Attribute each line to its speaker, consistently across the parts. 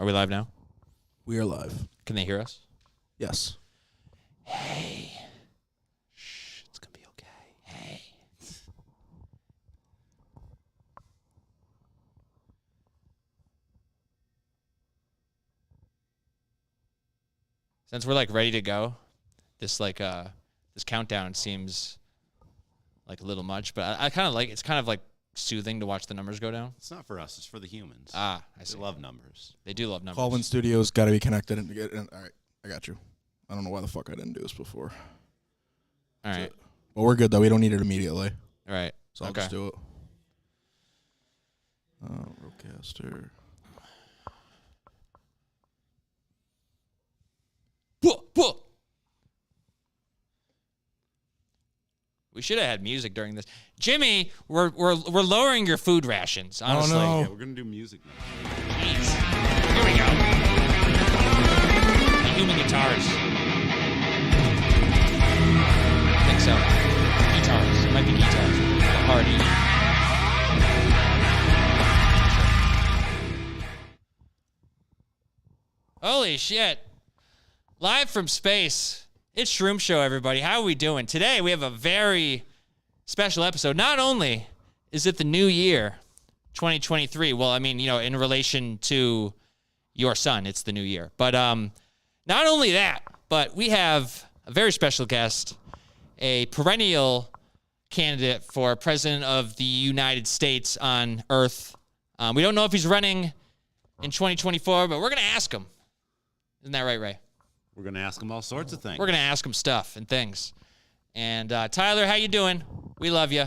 Speaker 1: Are we live now?
Speaker 2: We are live.
Speaker 1: Can they hear us?
Speaker 2: Yes.
Speaker 1: Hey. Shh, it's going to be okay. Hey. Since we're like ready to go, this countdown seems like a little much, but I kind of like it's kind of like soothing to watch the numbers go down.
Speaker 3: It's not for us. It's for the humans.
Speaker 1: I see.
Speaker 3: They love numbers.
Speaker 1: They do love numbers.
Speaker 2: Call-in Studios got to be connected and get in. All right, I got you. I don't know why the fuck I didn't do this before.
Speaker 1: All right.
Speaker 2: Well, we're good though. We don't need it immediately.
Speaker 1: All right.
Speaker 2: So I'll just do it. Roadcaster.
Speaker 1: We should have had music during this. Jimmy, we're lowering your food rations, honestly.
Speaker 2: Oh, no.
Speaker 3: Yeah, we're going to do music now.
Speaker 1: Jeez. Here we go. The human guitars. I think so. Guitars. It might be guitars. Party. Holy shit. Live from space. It's Shroom Show, everybody. How are we doing? Today, we have a very special episode. Not only is it the new year, 2023. Well, I mean, you know, in relation to your son, it's the new year. But not only that, but we have a very special guest, a perennial candidate for President of the United States on Earth. We don't know if he's running in 2024, but we're going to ask him. Isn't that right, Ray?
Speaker 3: We're going to ask them all sorts of things.
Speaker 1: We're going to ask him stuff and things. And Tyler, how you doing? We love you.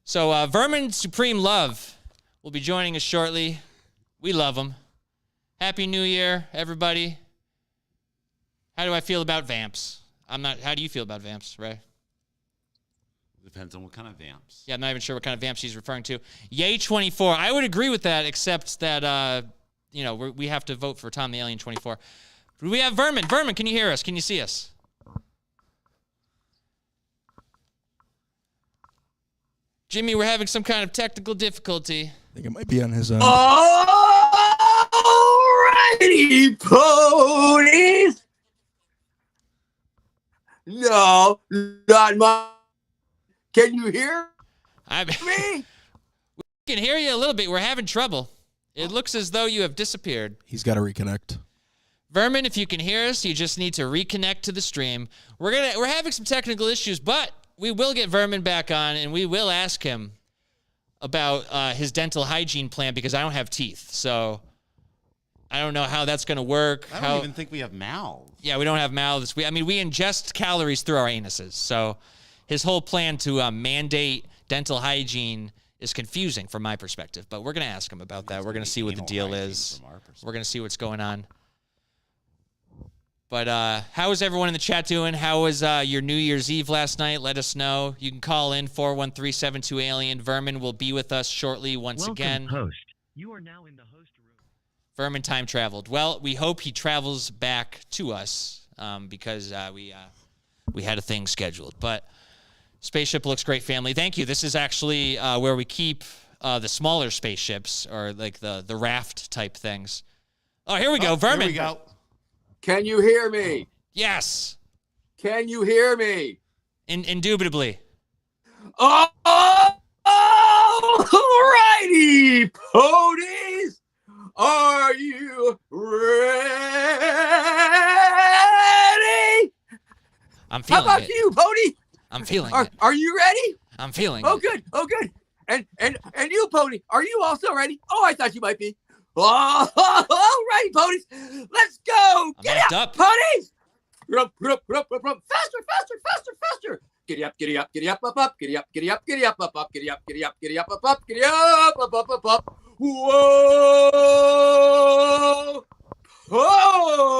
Speaker 1: So Vermin Supreme Love will be joining us shortly. We love him. Happy New Year, everybody. How do I feel about vamps? How do you feel about vamps, Ray?
Speaker 3: Depends on what kind of vamps.
Speaker 1: Yeah, I'm not even sure what kind of vamps he's referring to. Yay 24. I would agree with that, except that we have to vote for Tom the Alien 24. We have Vermin. Vermin, can you hear us? Can you see us? Jimmy, we're having some kind of technical difficulty.
Speaker 2: I think it might be on his own.
Speaker 4: Alrighty, ponies. No, not my. Can you hear me?
Speaker 1: We can hear you a little bit. We're having trouble. It looks as though you have disappeared.
Speaker 2: He's got to reconnect.
Speaker 1: Vermin, if you can hear us, you just need to reconnect to the stream. We're having some technical issues, but we will get Vermin back on, and we will ask him about his dental hygiene plan because I don't have teeth. So I don't know how that's going to work.
Speaker 3: I don't even think we have mouths.
Speaker 1: Yeah, we don't have mouths. We ingest calories through our anuses. So his whole plan to mandate dental hygiene is confusing from my perspective, but we're going to ask him about that. We're going to see what the deal is. We're going to see what's going on. But how is everyone in the chat doing? How was your New Year's Eve last night? Let us know. You can call in 413-72-ALIEN. Vermin will be with us shortly once again.
Speaker 5: Host. You are now in the host room.
Speaker 1: Vermin time traveled. Well, we hope he travels back to us because we had a thing scheduled. But spaceship looks great, family. Thank you. This is actually where we keep the smaller spaceships or like the raft type things. Oh, here we go. Vermin.
Speaker 3: Here we go.
Speaker 4: Can you hear me?
Speaker 1: Yes.
Speaker 4: Can you hear me?
Speaker 1: Indubitably.
Speaker 4: Alrighty, ponies. Are you ready?
Speaker 1: I'm feeling
Speaker 4: How about
Speaker 1: it.
Speaker 4: you, pony?
Speaker 1: I'm feeling it.
Speaker 4: Are you ready?
Speaker 1: I'm feeling
Speaker 4: Oh,
Speaker 1: it.
Speaker 4: good. Oh, good. And you, pony, are you also ready? Oh, I thought you might be. Oh, all right, ponies. Let's go. Get
Speaker 1: amped
Speaker 4: up,
Speaker 1: up.
Speaker 4: ponies. Faster. Giddy up, giddy up, giddy up, up, giddy up, giddy up, giddy up, up, giddy up, giddy up, giddy up, up, giddy up, up. Whoa, ponies.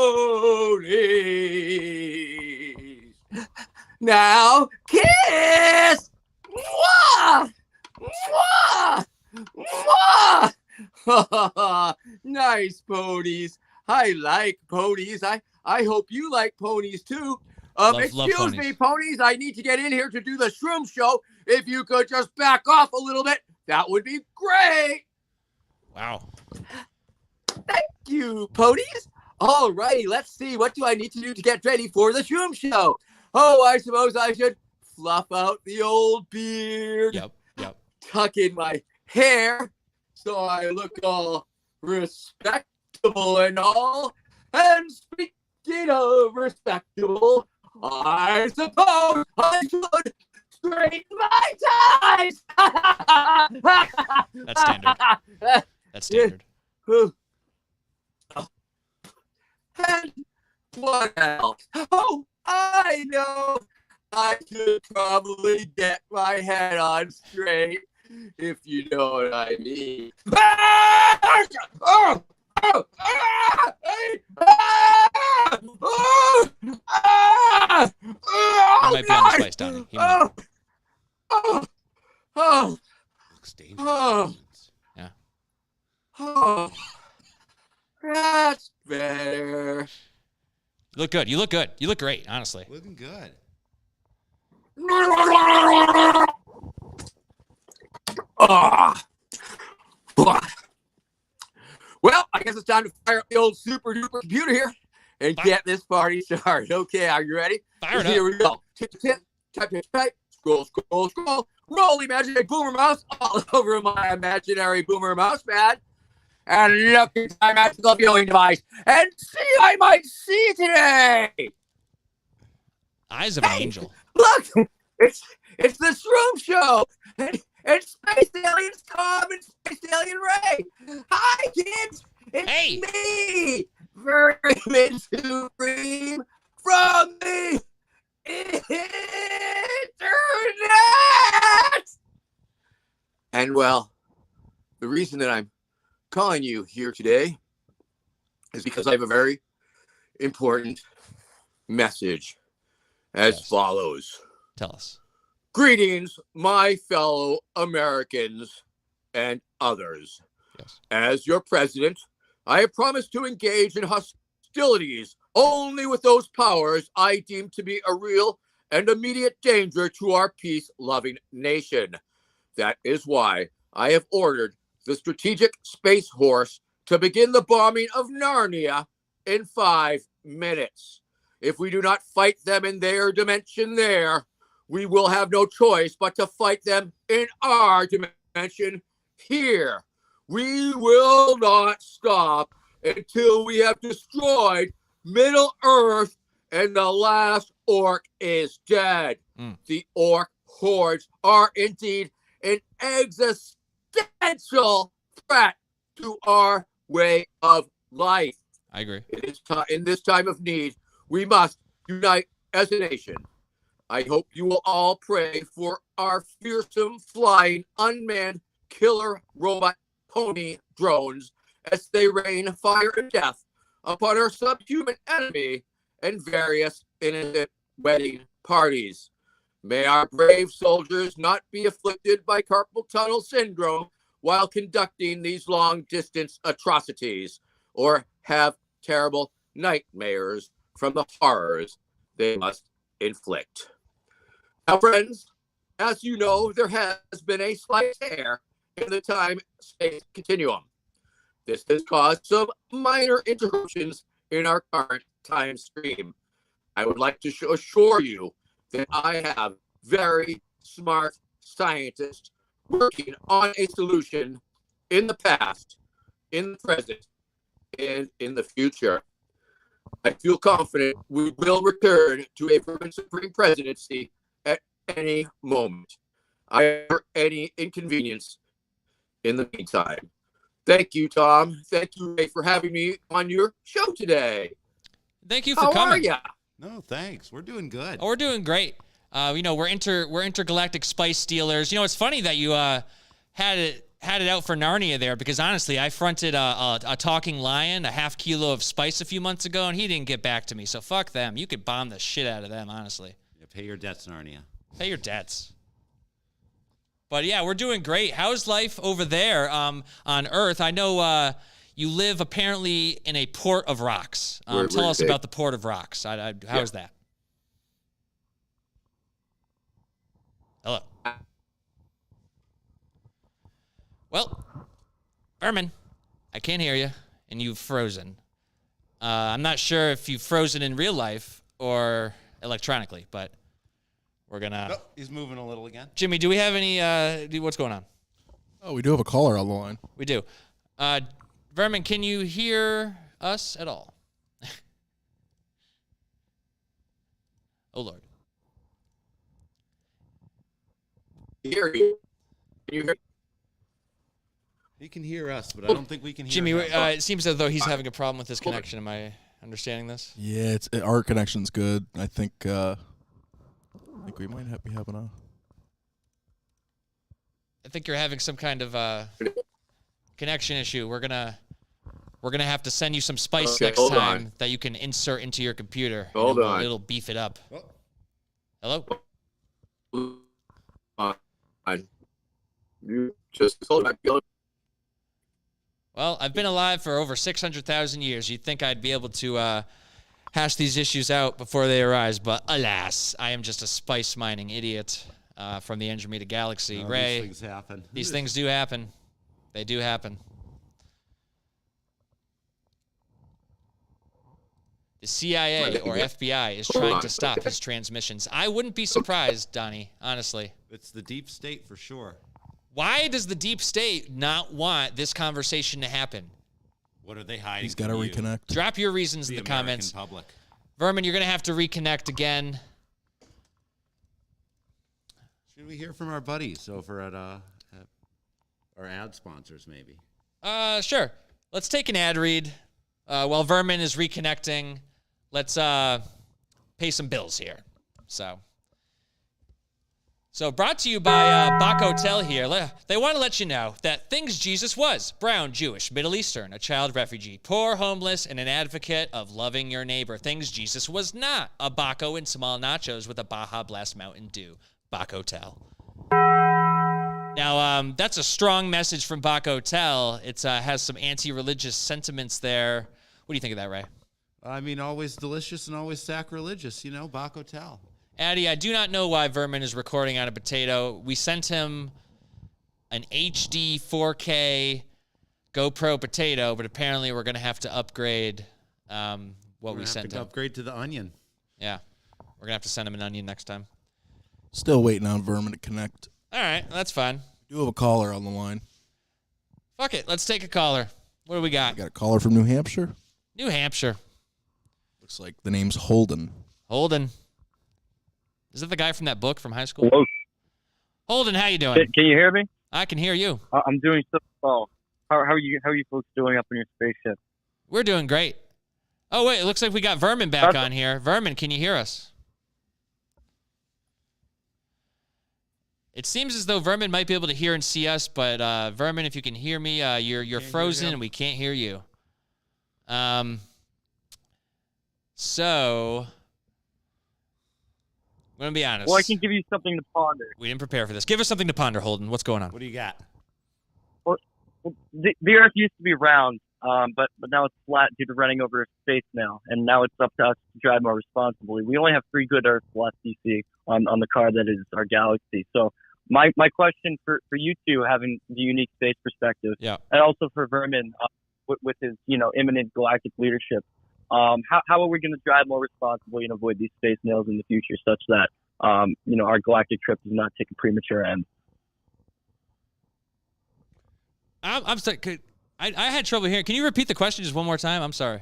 Speaker 4: Now kiss. Mwah! Mwah! Mwah! Nice ponies. I like ponies. I hope you like ponies too.
Speaker 1: Love
Speaker 4: Excuse me,
Speaker 1: ponies.
Speaker 4: ponies. I need to get in here to do the Shroom Show. If you could just back off a little bit, that would be great.
Speaker 1: Wow.
Speaker 4: you, ponies. All righty, let's see. What do I need to do to get ready for the Shroom Show? Oh, I suppose I should fluff out the old beard,
Speaker 1: Yep.
Speaker 4: tuck in my hair so I look all respectable and all. And speaking of respectable, I suppose I should straighten my ties.
Speaker 1: That's standard. That's standard.
Speaker 4: And what else? Oh, I know. I should probably get my head on straight, if you know what I mean.
Speaker 1: He might be on the spice, Donnie. He might.
Speaker 3: Looks dangerous.
Speaker 1: Yeah.
Speaker 4: Oh, that's better.
Speaker 1: You look good. You look good. You look great, honestly.
Speaker 3: Looking good.
Speaker 4: Well, I guess it's time to fire up the old super duper computer here and get this party started. Okay, are you ready?
Speaker 1: Fire it
Speaker 4: Here
Speaker 1: up.
Speaker 4: we go. Tip, tip, type, type, type. Scroll, scroll, scroll. Roll the imaginary boomer mouse all over my imaginary boomer mouse pad. And look at my magical viewing device and see what I might see today.
Speaker 1: Eyes of an angel.
Speaker 4: Look, it's the Shroom Show. And Space Aliens Tom and Space Alien Ray. Hi, kids. It's
Speaker 1: Hey.
Speaker 4: me, Vermin Supreme from the internet. And well, the reason that I'm calling you here today is because I have a very important message as
Speaker 1: Yes.
Speaker 4: follows.
Speaker 1: Tell us.
Speaker 4: Greetings, my fellow Americans and others.
Speaker 1: Yes.
Speaker 4: As your president, I have promised to engage in hostilities only with those powers I deem to be a real and immediate danger to our peace-loving nation. That is why I have ordered the strategic Space Horse to begin the bombing of Narnia in 5 minutes. If we do not fight them in their dimension there, we will have no choice but to fight them in our dimension here. We will not stop until we have destroyed Middle Earth and the last orc is dead. The orc hordes are indeed an existential threat to our way of life.
Speaker 1: I agree.
Speaker 4: In this time of need, we must unite as a nation. I hope you will all pray for our fearsome flying unmanned killer robot pony drones as they rain fire and death upon our subhuman enemy and various innocent wedding parties. May our brave soldiers not be afflicted by carpal tunnel syndrome while conducting these long-distance atrocities or have terrible nightmares from the horrors they must inflict. Now, friends, as you know, there has been a slight tear in the time-space continuum. This has caused some minor interruptions in our current time stream. I would like to assure you that I have very smart scientists working on a solution in the past, in the present, and in the future. I feel confident we will return to a Vermin Supreme presidency at any moment. I or any inconvenience in the meantime. Thank you, Tom. Thank you, Ray, for having me on your show today.
Speaker 1: Thank you for
Speaker 4: How
Speaker 1: coming.
Speaker 4: are ya?
Speaker 3: No, thanks. We're doing good.
Speaker 1: Oh, we're doing great. We're intergalactic spice stealers. You know, it's funny that you had it out for Narnia there, because honestly, I fronted a talking lion, a half kilo of spice a few months ago, and he didn't get back to me. So fuck them. You could bomb the shit out of them, honestly.
Speaker 3: Yeah, pay your debts, Narnia.
Speaker 1: Pay your debts. But yeah, we're doing great. How's life over there on Earth? I know you live apparently in a port of rocks. Tell us about the port of rocks. How is that? Hello. Well, Vermin, I can't hear you. and you've frozen. I'm not sure if you've frozen in real life or electronically, but we're gonna.
Speaker 3: Oh, he's moving a little again.
Speaker 1: Jimmy, do we have any? What's going on?
Speaker 2: Oh, we do have a caller on the line.
Speaker 1: We do. Vermin, can you hear us at all? Oh Lord.
Speaker 4: Hear you. Can you hear?
Speaker 3: He can hear us, but I don't think we can hear
Speaker 1: Jimmy,
Speaker 3: him.
Speaker 1: it seems as though he's having a problem with his connection. Am I understanding this?
Speaker 2: Yeah, our connection's good. I think we might be having a.
Speaker 1: I think you're having some kind of connection issue. We're gonna have to send you some spice
Speaker 4: Okay,
Speaker 1: next
Speaker 4: hold
Speaker 1: time
Speaker 4: on.
Speaker 1: that you can insert into your computer.
Speaker 4: Hold on.
Speaker 1: It'll beef it up.
Speaker 3: Oh.
Speaker 1: Hello?
Speaker 4: You just hold on.
Speaker 1: Well, I've been alive for over 600,000 years. You'd think I'd be able to hash these issues out before they arise, but alas, I am just a spice mining idiot from the Andromeda Galaxy.
Speaker 3: Oh,
Speaker 1: Ray,
Speaker 3: these things happen.
Speaker 1: these things do happen. They do happen. The CIA or FBI is trying to stop his transmissions. I wouldn't be surprised, Donnie, honestly.
Speaker 3: It's the deep state for sure.
Speaker 1: Why does the deep state not want this conversation to happen?
Speaker 3: What are they hiding?
Speaker 2: He's got to
Speaker 3: from you?
Speaker 2: reconnect.
Speaker 1: Drop your reasons in
Speaker 3: The
Speaker 1: the
Speaker 3: American
Speaker 1: comments.
Speaker 3: public.
Speaker 1: Vermin, you're going to have to reconnect again.
Speaker 3: Should we hear from our buddies over at our ad sponsors, maybe?
Speaker 1: Sure. Let's take an ad read. While Vermin is reconnecting, let's pay some bills here. So brought to you by Bach Hotel here. They want to let you know that things Jesus was: brown, Jewish, Middle Eastern, a child refugee, poor, homeless, and an advocate of loving your neighbor. Things Jesus was not: a Baco and small nachos with a Baja Blast Mountain Dew. Bach Hotel. Now, that's a strong message from Bach Hotel. It has some anti-religious sentiments there. What do you think of that, Ray?
Speaker 3: I mean, always delicious and always sacrilegious, Bach Hotel.
Speaker 1: Addy, I do not know why Vermin is recording on a potato. We sent him an HD 4K GoPro potato, but apparently we're going to have to upgrade what we sent him.
Speaker 3: Upgrade to the onion.
Speaker 1: Yeah. We're going to have to send him an onion next time.
Speaker 2: Still waiting on Vermin to connect.
Speaker 1: All right, that's fine.
Speaker 2: We do have a caller on the line.
Speaker 1: Fuck it. Let's take a caller. What do we got?
Speaker 2: We got a caller from New Hampshire.
Speaker 1: New Hampshire.
Speaker 2: Looks like the name's Holden.
Speaker 1: Holden. Is that the guy from that book from high school?
Speaker 6: Hello.
Speaker 1: Holden, how you doing?
Speaker 6: Can you hear me?
Speaker 1: I can hear you.
Speaker 6: I'm doing so well. How are you folks doing up in your spaceship?
Speaker 1: We're doing great. Oh, wait, it looks like we got Vermin back on here. Vermin, can you hear us? It seems as though Vermin might be able to hear and see us, but Vermin, if you can hear me, you're frozen and we can't hear you. So I'm going to be honest.
Speaker 6: Well, I can give you something to ponder.
Speaker 1: We didn't prepare for this. Give us something to ponder, Holden. What's going on?
Speaker 3: What do you got?
Speaker 6: Well, the Earth used to be round, but now it's flat due to running over a space now, and now it's up to us to drive more responsibly. We only have 3 good Earths left, DC, on the car that is our galaxy. So my question for you two, having the unique space perspective,
Speaker 1: Yeah.
Speaker 6: and also for Vermin with his imminent galactic leadership, how are we going to drive more responsibly and avoid these space nails in the future, such that our galactic trip does not take a premature end?
Speaker 1: I'm sorry. I had trouble hearing. Can you repeat the question just one more time? I'm sorry.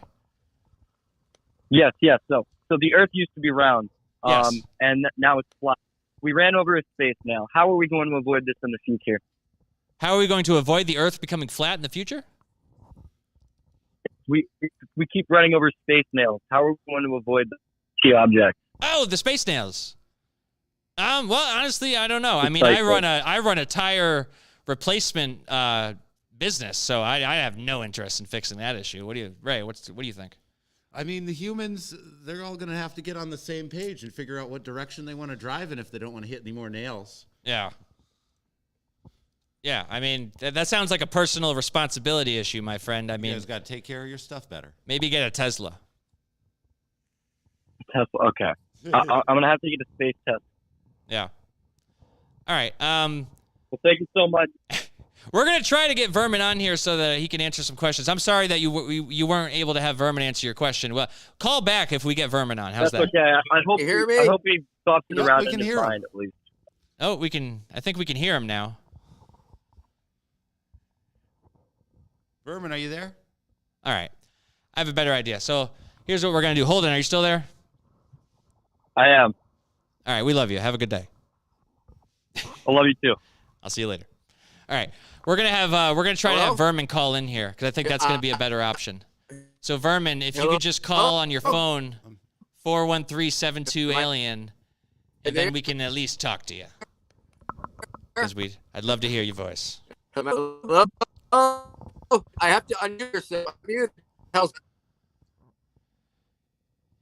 Speaker 6: Yes. So the Earth used to be round,
Speaker 1: Yes.
Speaker 6: and now it's flat. We ran over a space nail. How are we going to avoid this in the future?
Speaker 1: How are we going to avoid the Earth becoming flat in the future?
Speaker 6: We keep running over space nails. How are we going to avoid the key object?
Speaker 1: Oh, the space nails. Well, honestly, I don't know. I mean, I run a tire replacement business, so I have no interest in fixing that issue. What do you think?
Speaker 3: I mean, the humans, they're all going to have to get on the same page and figure out what direction they want to drive in if they don't want to hit any more nails.
Speaker 1: Yeah. Yeah, I mean, that sounds like a personal responsibility issue, my friend. I mean,
Speaker 3: You guys got to take care of your stuff better.
Speaker 1: maybe get a Tesla.
Speaker 6: Tesla. Okay. I'm going to have to get a space test.
Speaker 1: Yeah. All right.
Speaker 6: Well, thank you so much.
Speaker 1: We're going to try to get Vermin on here so that he can answer some questions. I'm sorry that you weren't able to have Vermin answer your question. Well, call back if we get Vermin on. How's
Speaker 6: That's
Speaker 1: that?
Speaker 6: okay. I hope
Speaker 4: You hear me?
Speaker 6: I hope he thought it
Speaker 3: Yep,
Speaker 6: around
Speaker 3: we can
Speaker 6: in his
Speaker 3: hear him.
Speaker 6: mind at least.
Speaker 1: Oh, we can. I think we can hear him now.
Speaker 3: Vermin, are you there?
Speaker 1: All right. I have a better idea. So here's what we're going to do. Holden, are you still there?
Speaker 6: I am.
Speaker 1: All right. We love you. Have a good day.
Speaker 6: I love you too.
Speaker 1: I'll see you later. All right. We're going to try to have Vermin call in here because I think that's going to be a better option. So Vermin, if you could just call on your phone 413-72-ALIEN, and then we can at least talk to you. Because I'd love to hear your voice.
Speaker 4: Hello? Oh, I have to unmute yourself.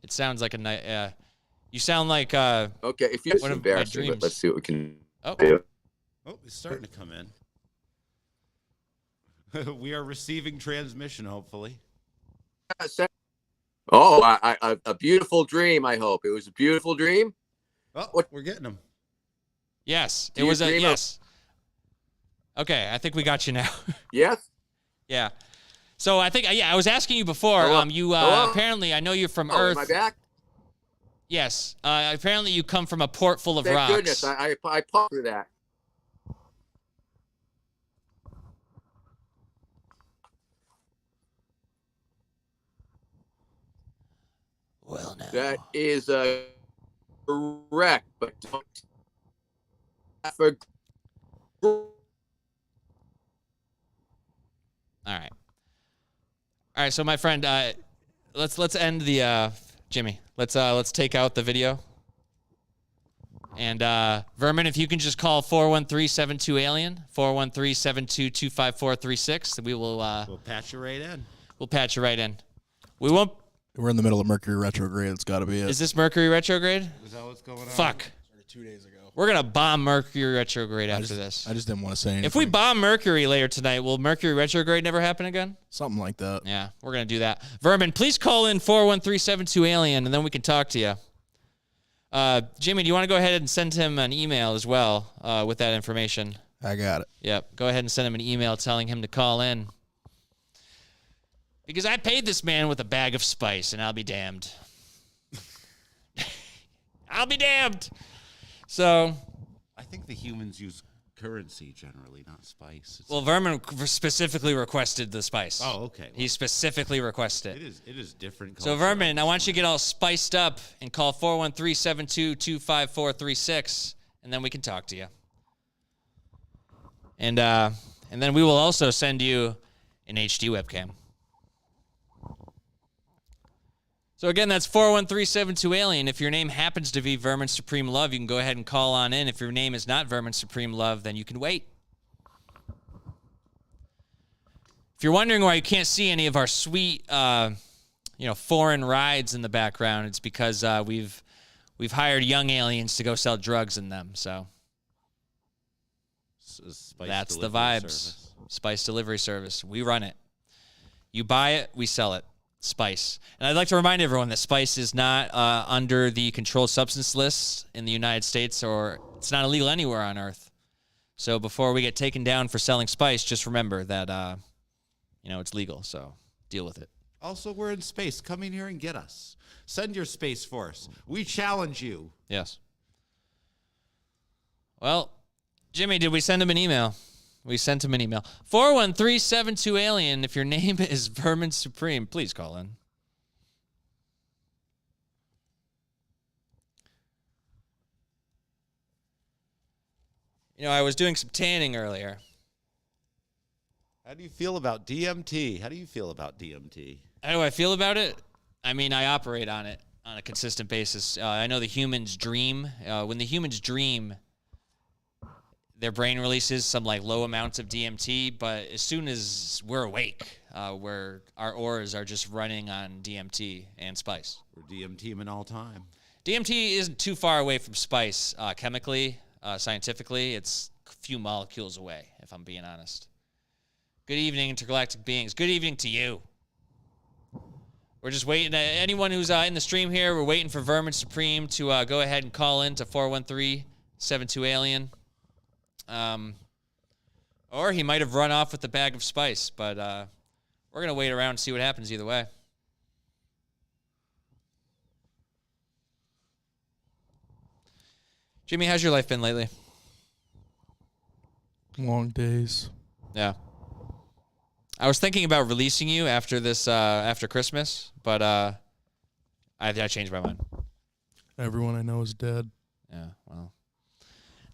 Speaker 1: It sounds like a night. You sound like
Speaker 4: Okay, if you're
Speaker 1: one of my
Speaker 4: embarrassing,
Speaker 1: dreams.
Speaker 4: but let's see what we can
Speaker 1: Oh.
Speaker 4: do.
Speaker 3: Oh, it's starting to come in. We are receiving transmission, hopefully.
Speaker 4: Oh, a beautiful dream, I hope. It was a beautiful dream.
Speaker 3: Oh,
Speaker 4: What?
Speaker 3: we're getting them.
Speaker 1: yes.
Speaker 4: Do
Speaker 1: It
Speaker 4: you
Speaker 1: was a
Speaker 4: dream of-
Speaker 1: yes. Okay, I think we got you now.
Speaker 4: Yes?
Speaker 1: Yeah. So I think I was asking you before.
Speaker 4: Hello?
Speaker 1: You
Speaker 4: Hello?
Speaker 1: apparently I know you're from
Speaker 4: Oh,
Speaker 1: Earth.
Speaker 4: am I back?
Speaker 1: Yes. Apparently you come from a port full of
Speaker 4: Thank
Speaker 1: rocks.
Speaker 4: goodness. I paused for that.
Speaker 1: Well, no.
Speaker 4: That is correct, but don't for
Speaker 1: All right. All right. So my friend, let's end the Jimmy. Let's take out the video. And Vermin, if you can just call 413-72-ALIEN, 413-722-55436, we will
Speaker 3: We'll patch you right in.
Speaker 1: we'll patch you right in. We won't.
Speaker 2: We're in the middle of Mercury retrograde. It's got to be it.
Speaker 1: Is this Mercury retrograde?
Speaker 3: Is that what's going on?
Speaker 1: Fuck.
Speaker 2: Started 2 days ago.
Speaker 1: We're gonna bomb Mercury retrograde after this.
Speaker 2: I just didn't want to say anything.
Speaker 1: If we bomb Mercury later tonight, will Mercury retrograde never happen again?
Speaker 2: Something like that.
Speaker 1: Yeah, we're going to do that. Vermin, please call in 413-72-ALIEN, and then we can talk to you. Jimmy, do you want to go ahead and send him an email as well with that information?
Speaker 2: I got it.
Speaker 1: Yep, go ahead and send him an email telling him to call in. Because I paid this man with a bag of spice, and I'll be damned. I'll be damned. So,
Speaker 3: I think the humans use currency generally, not spice.
Speaker 1: well, Vermin specifically requested the spice.
Speaker 3: Oh, okay.
Speaker 1: He specifically requested
Speaker 3: It is different.
Speaker 1: So, Vermin, I want you to get all spiced up and call 413-722-55436, and then we can talk to you. And then we will also send you an HD webcam. So, again, that's 413-72-ALIEN. If your name happens to be Vermin Supreme Love, you can go ahead and call on in. If your name is not Vermin Supreme Love, then you can wait. If you're wondering why you can't see any of our sweet, foreign rides in the background, it's because we've hired young aliens to go sell drugs in them. So that's the vibes. Spice delivery service. We run it. You buy it, we sell it. Spice. And I'd like to remind everyone that spice is not under the controlled substance list in the United States, or it's not illegal anywhere on Earth. So before we get taken down for selling spice, just remember that, it's legal. So deal with it.
Speaker 3: Also, we're in space. Come in here and get us. Send your space force. We challenge you.
Speaker 1: Yes. Well, Jimmy, did we send him an email? We sent him an email. 413-72-ALIEN. If your name is Vermin Supreme, please call in. I was doing some tanning earlier.
Speaker 3: How do you feel about DMT? How do you feel about DMT?
Speaker 1: How do I feel about it? I mean, I operate on it on a consistent basis. I know the humans dream. When the humans dream, their brain releases some low amounts of DMT, but as soon as we're awake, where our auras are just running on DMT and spice.
Speaker 3: We're DMT-ing all time.
Speaker 1: DMT isn't too far away from spice chemically, scientifically. It's a few molecules away, if I'm being honest. Good evening, intergalactic beings. Good evening to you. We're just waiting. Anyone who's in the stream here, we're waiting for Vermin Supreme to go ahead and call in to 413-72-ALIEN. Or he might have run off with the bag of spice, but we're going to wait around and see what happens either way. Jimmy, how's your life been lately?
Speaker 2: Long days.
Speaker 1: Yeah. I was thinking about releasing you after this, after Christmas, but I changed my mind.
Speaker 2: Everyone I know is dead.
Speaker 1: Yeah, well,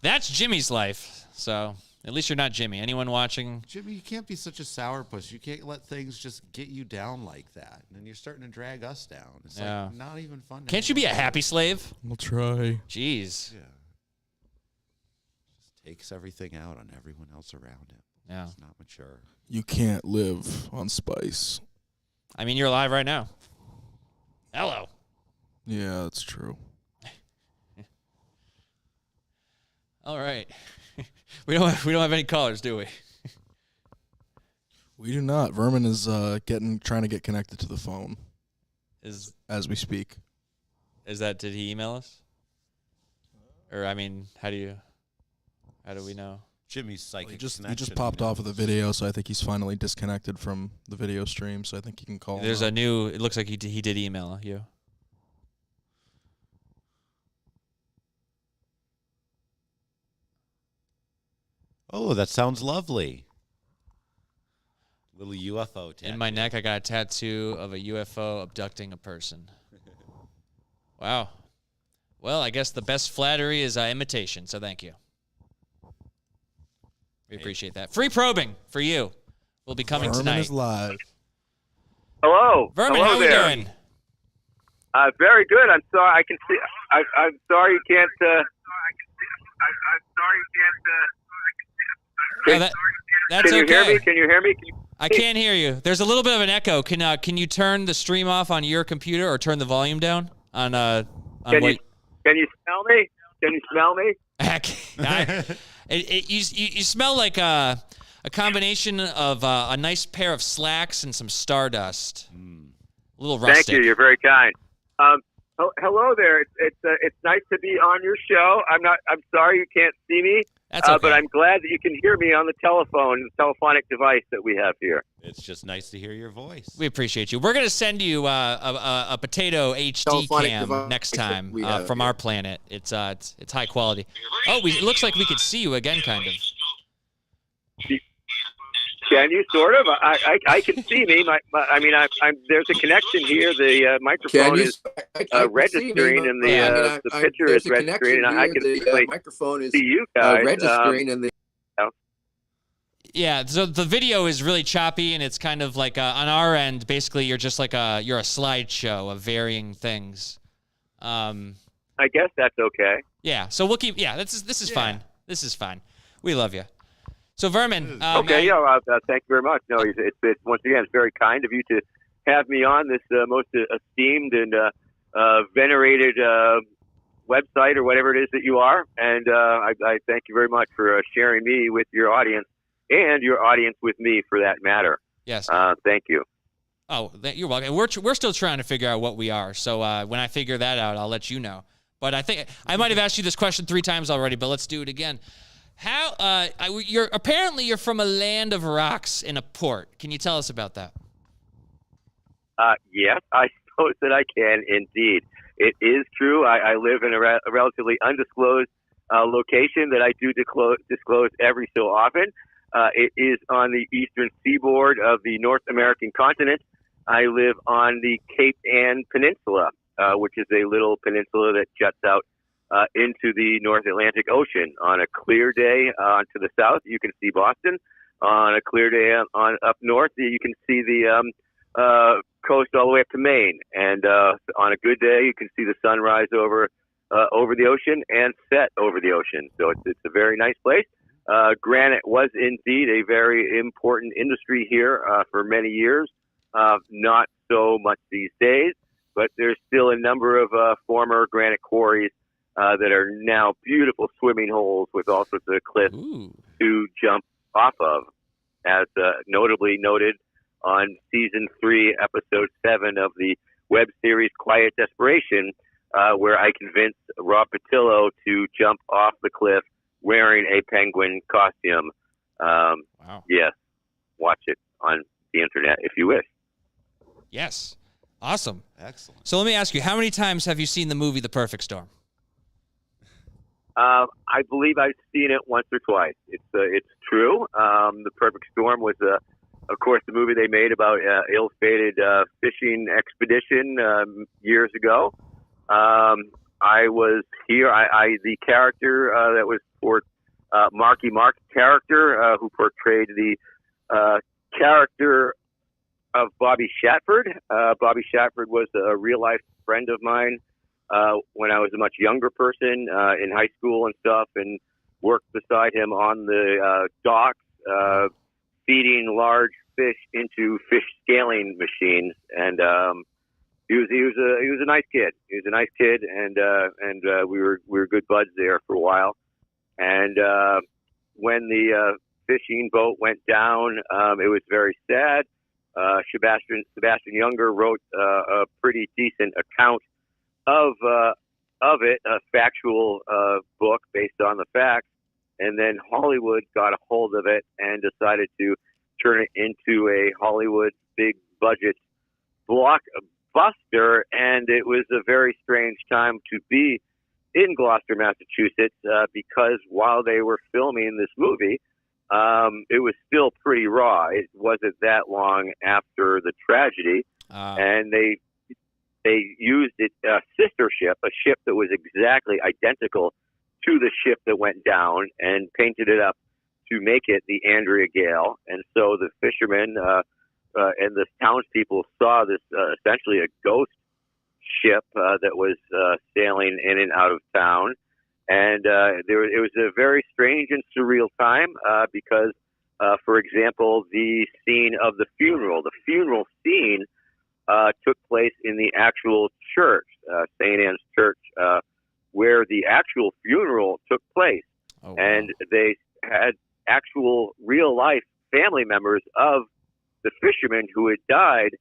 Speaker 1: that's Jimmy's life. So at least you're not Jimmy. Anyone watching?
Speaker 3: Jimmy, you can't be such a sourpuss. You can't let things just get you down like that. And then you're starting to drag us down. It's like not even fun.
Speaker 1: Can't you be a happy slave?
Speaker 2: I'll try.
Speaker 1: Jeez.
Speaker 3: Yeah. Just takes everything out on everyone else around him.
Speaker 1: Yeah.
Speaker 3: It's not mature.
Speaker 2: You can't live on spice.
Speaker 1: I mean, you're alive right now. Hello.
Speaker 2: Yeah, that's true.
Speaker 1: All right. We don't have any callers, do we?
Speaker 2: We do not. Vermin is trying to get connected to the phone as we speak.
Speaker 1: Did he email us? Or I mean, how do we know?
Speaker 3: Jimmy's psychic
Speaker 2: He just popped off of the video, so I think he's finally disconnected from the video stream, so I think he can call.
Speaker 1: There's it looks like he did email you.
Speaker 3: Oh, that sounds lovely. Little UFO tattoo.
Speaker 1: In my neck, I got a tattoo of a UFO abducting a person. Wow. Well, I guess the best flattery is imitation, so thank you. We appreciate that. Free probing for you will be coming
Speaker 2: Vermin
Speaker 1: tonight.
Speaker 2: is live.
Speaker 7: Hello.
Speaker 1: Vermin,
Speaker 7: Hello
Speaker 1: how we
Speaker 7: there.
Speaker 1: doing?
Speaker 7: Very good. I'm sorry. I can see. I'm sorry you can't. I'm sorry you can't.
Speaker 1: That's
Speaker 7: Can you
Speaker 1: okay.
Speaker 7: hear me? Can you hear me?
Speaker 1: I can't hear you. There's a little bit of an echo. Can you turn the stream off on your computer or turn the volume down on
Speaker 7: Can you smell me? Can you smell me?
Speaker 1: You smell like a combination of a nice pair of slacks and some stardust. A little rustic.
Speaker 7: Thank you. You're very kind. Hello there. It's nice to be on your show. I'm sorry you can't see me.
Speaker 1: That's okay.
Speaker 7: But I'm glad that you can hear me on the telephonic device that we have here.
Speaker 3: It's just nice to hear your voice.
Speaker 1: We appreciate you. We're going to send you a potato HD cam next time from our planet. It's high quality. Oh, it looks like we could see you again, kind of.
Speaker 7: Can you sort of? I can see me. There's a connection here. The microphone is registering, and the picture is registering, and I can see you guys registering, and the.
Speaker 1: Yeah, so the video is really choppy, and it's kind of like on our end. Basically, you're just like you're a slideshow of varying things.
Speaker 7: I guess that's okay.
Speaker 1: Yeah, so we'll keep. Yeah, this is fine. This is fine. We love you. So Vermin.
Speaker 7: Okay, thank you very much. No, it's once again, it's very kind of you to have me on this most esteemed and venerated website or whatever it is that you are, and I thank you very much for sharing me with your audience and your audience with me, for that matter.
Speaker 1: Yes.
Speaker 7: Thank you.
Speaker 1: Oh, you're welcome. We're still trying to figure out what we are. So when I figure that out, I'll let you know. But I think I might have asked you this question 3 times already, but let's do it again. How you're from a land of rocks in a port. Can you tell us about that?
Speaker 7: Yes, I suppose that I can indeed. It is true. I live in a relatively undisclosed location that I do disclose every so often. It is on the eastern seaboard of the North American continent. I live on the Cape Ann Peninsula, which is a little peninsula that juts out into the North Atlantic Ocean. On a clear day to the south, you can see Boston. On a clear day up north, you can see the coast all the way up to Maine. And on a good day, you can see the sun rise over the ocean and set over the ocean. So it's a very nice place. Granite was indeed a very important industry here for many years. Not so much these days, but there's still a number of former granite quarries that are now beautiful swimming holes with all sorts of cliffs to jump off of, as notably noted on season 3, episode 7 of the web series Quiet Desperation, where I convinced Rob Patillo to jump off the cliff wearing a penguin costume.
Speaker 1: Wow.
Speaker 7: Yes, watch it on the internet if you wish.
Speaker 1: Yes. Awesome.
Speaker 3: Excellent.
Speaker 1: So let me ask you, how many times have you seen the movie The Perfect Storm?
Speaker 7: I believe I've seen it once or twice. It's true. The Perfect Storm was, of course, the movie they made about ill-fated fishing expedition years ago. I was here. The character that was for Marky Mark's character, who portrayed the character of Bobby Shatford. Bobby Shatford was a real-life friend of mine when I was a much younger person in high school and stuff, and worked beside him on the docks, feeding large fish into fish scaling machines. And he was a nice kid. He was a nice kid, and we were good buds there for a while. And when the fishing boat went down, it was very sad. Sebastian Younger wrote a pretty decent account of it, a factual book based on the facts, and then Hollywood got a hold of it and decided to turn it into a Hollywood big budget blockbuster. And it was a very strange time to be in Gloucester, Massachusetts, because while they were filming this movie, it was still pretty raw. It wasn't that long after the tragedy, and they used a sister ship, a ship that was exactly identical to the ship that went down, and painted it up to make it the Andrea Gale. And so the fishermen and the townspeople saw this essentially a ghost ship that was sailing in and out of town. And it was a very strange and surreal time because, for example, the scene of the funeral scene took place in the actual church, St. Anne's Church, where the actual funeral took place. Oh, wow. And they had actual real-life family members of the fishermen who had died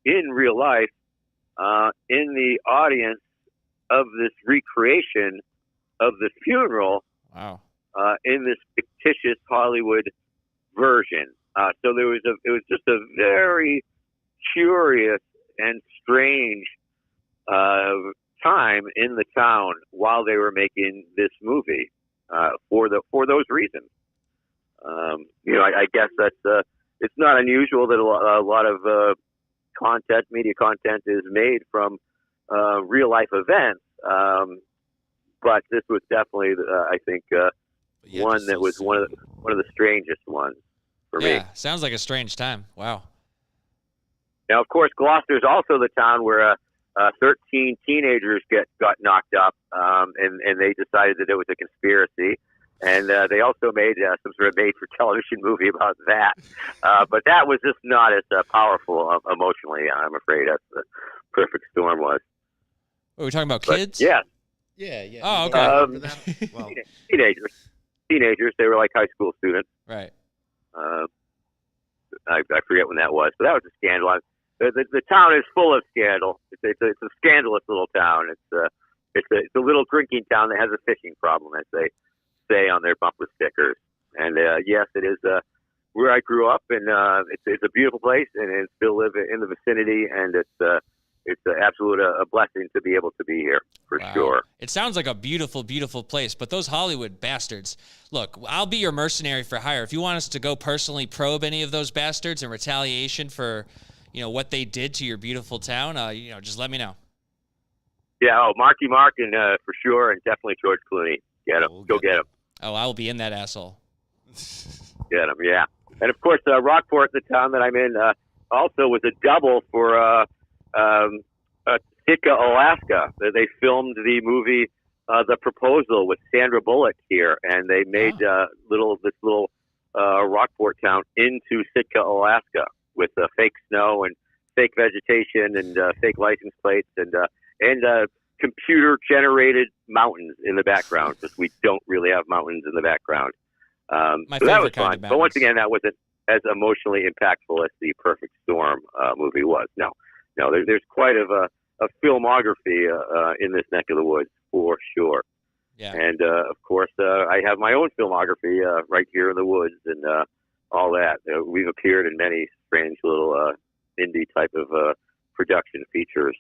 Speaker 7: in real life in the audience of this recreation of the funeral.
Speaker 1: Wow.
Speaker 7: In this fictitious Hollywood version. So it was just a very curious and strange time in the town while they were making this movie for those reasons. I guess that's it's not unusual that a lot of media content is made from real life events. But this was definitely, I think, one that was one of the strangest ones for me.
Speaker 1: Yeah, sounds like a strange time. Wow.
Speaker 7: Now, of course, Gloucester is also the town where 13 teenagers got knocked up, and they decided that it was a conspiracy. And they also made some sort of made-for-television movie about that. But that was just not as powerful emotionally, I'm afraid, as The Perfect Storm was.
Speaker 1: Are we talking about kids?
Speaker 7: Yeah.
Speaker 3: Yeah.
Speaker 1: Oh, okay.
Speaker 3: Well,
Speaker 7: teenagers. They were like high school students.
Speaker 1: Right.
Speaker 7: I forget when that was, but that was a scandal. The town is full of scandal. It's a scandalous little town. It's a little drinking town that has a fishing problem, as they say on their bumper stickers. And yes, it is where I grew up, and it's a beautiful place, and still live in the vicinity, and it's an absolute a blessing to be able to be here, for sure.
Speaker 1: It sounds like a beautiful, beautiful place, but those Hollywood bastards, look, I'll be your mercenary for hire. If you want us to go personally probe any of those bastards in retaliation for, what they did to your beautiful town, just let me know.
Speaker 7: Yeah, Marky Mark, and for sure, and definitely George Clooney. Get him. Go get him.
Speaker 1: Oh, I will be in that asshole.
Speaker 7: Get him, yeah. And, of course, Rockport, the town that I'm in, also was a double for Sitka, Alaska. They filmed the movie The Proposal with Sandra Bullock here, and they made this little Rockport town into Sitka, Alaska, with fake snow and fake vegetation and fake license plates and computer-generated mountains in the background, because we don't really have mountains in the background. So that was fun. But once again, that wasn't as emotionally impactful as the Perfect Storm movie was. No, there's quite a filmography in this neck of the woods, for sure.
Speaker 1: Yeah.
Speaker 7: And of course, I have my own filmography right here in the woods and all that. We've appeared in many strange little indie type of production features.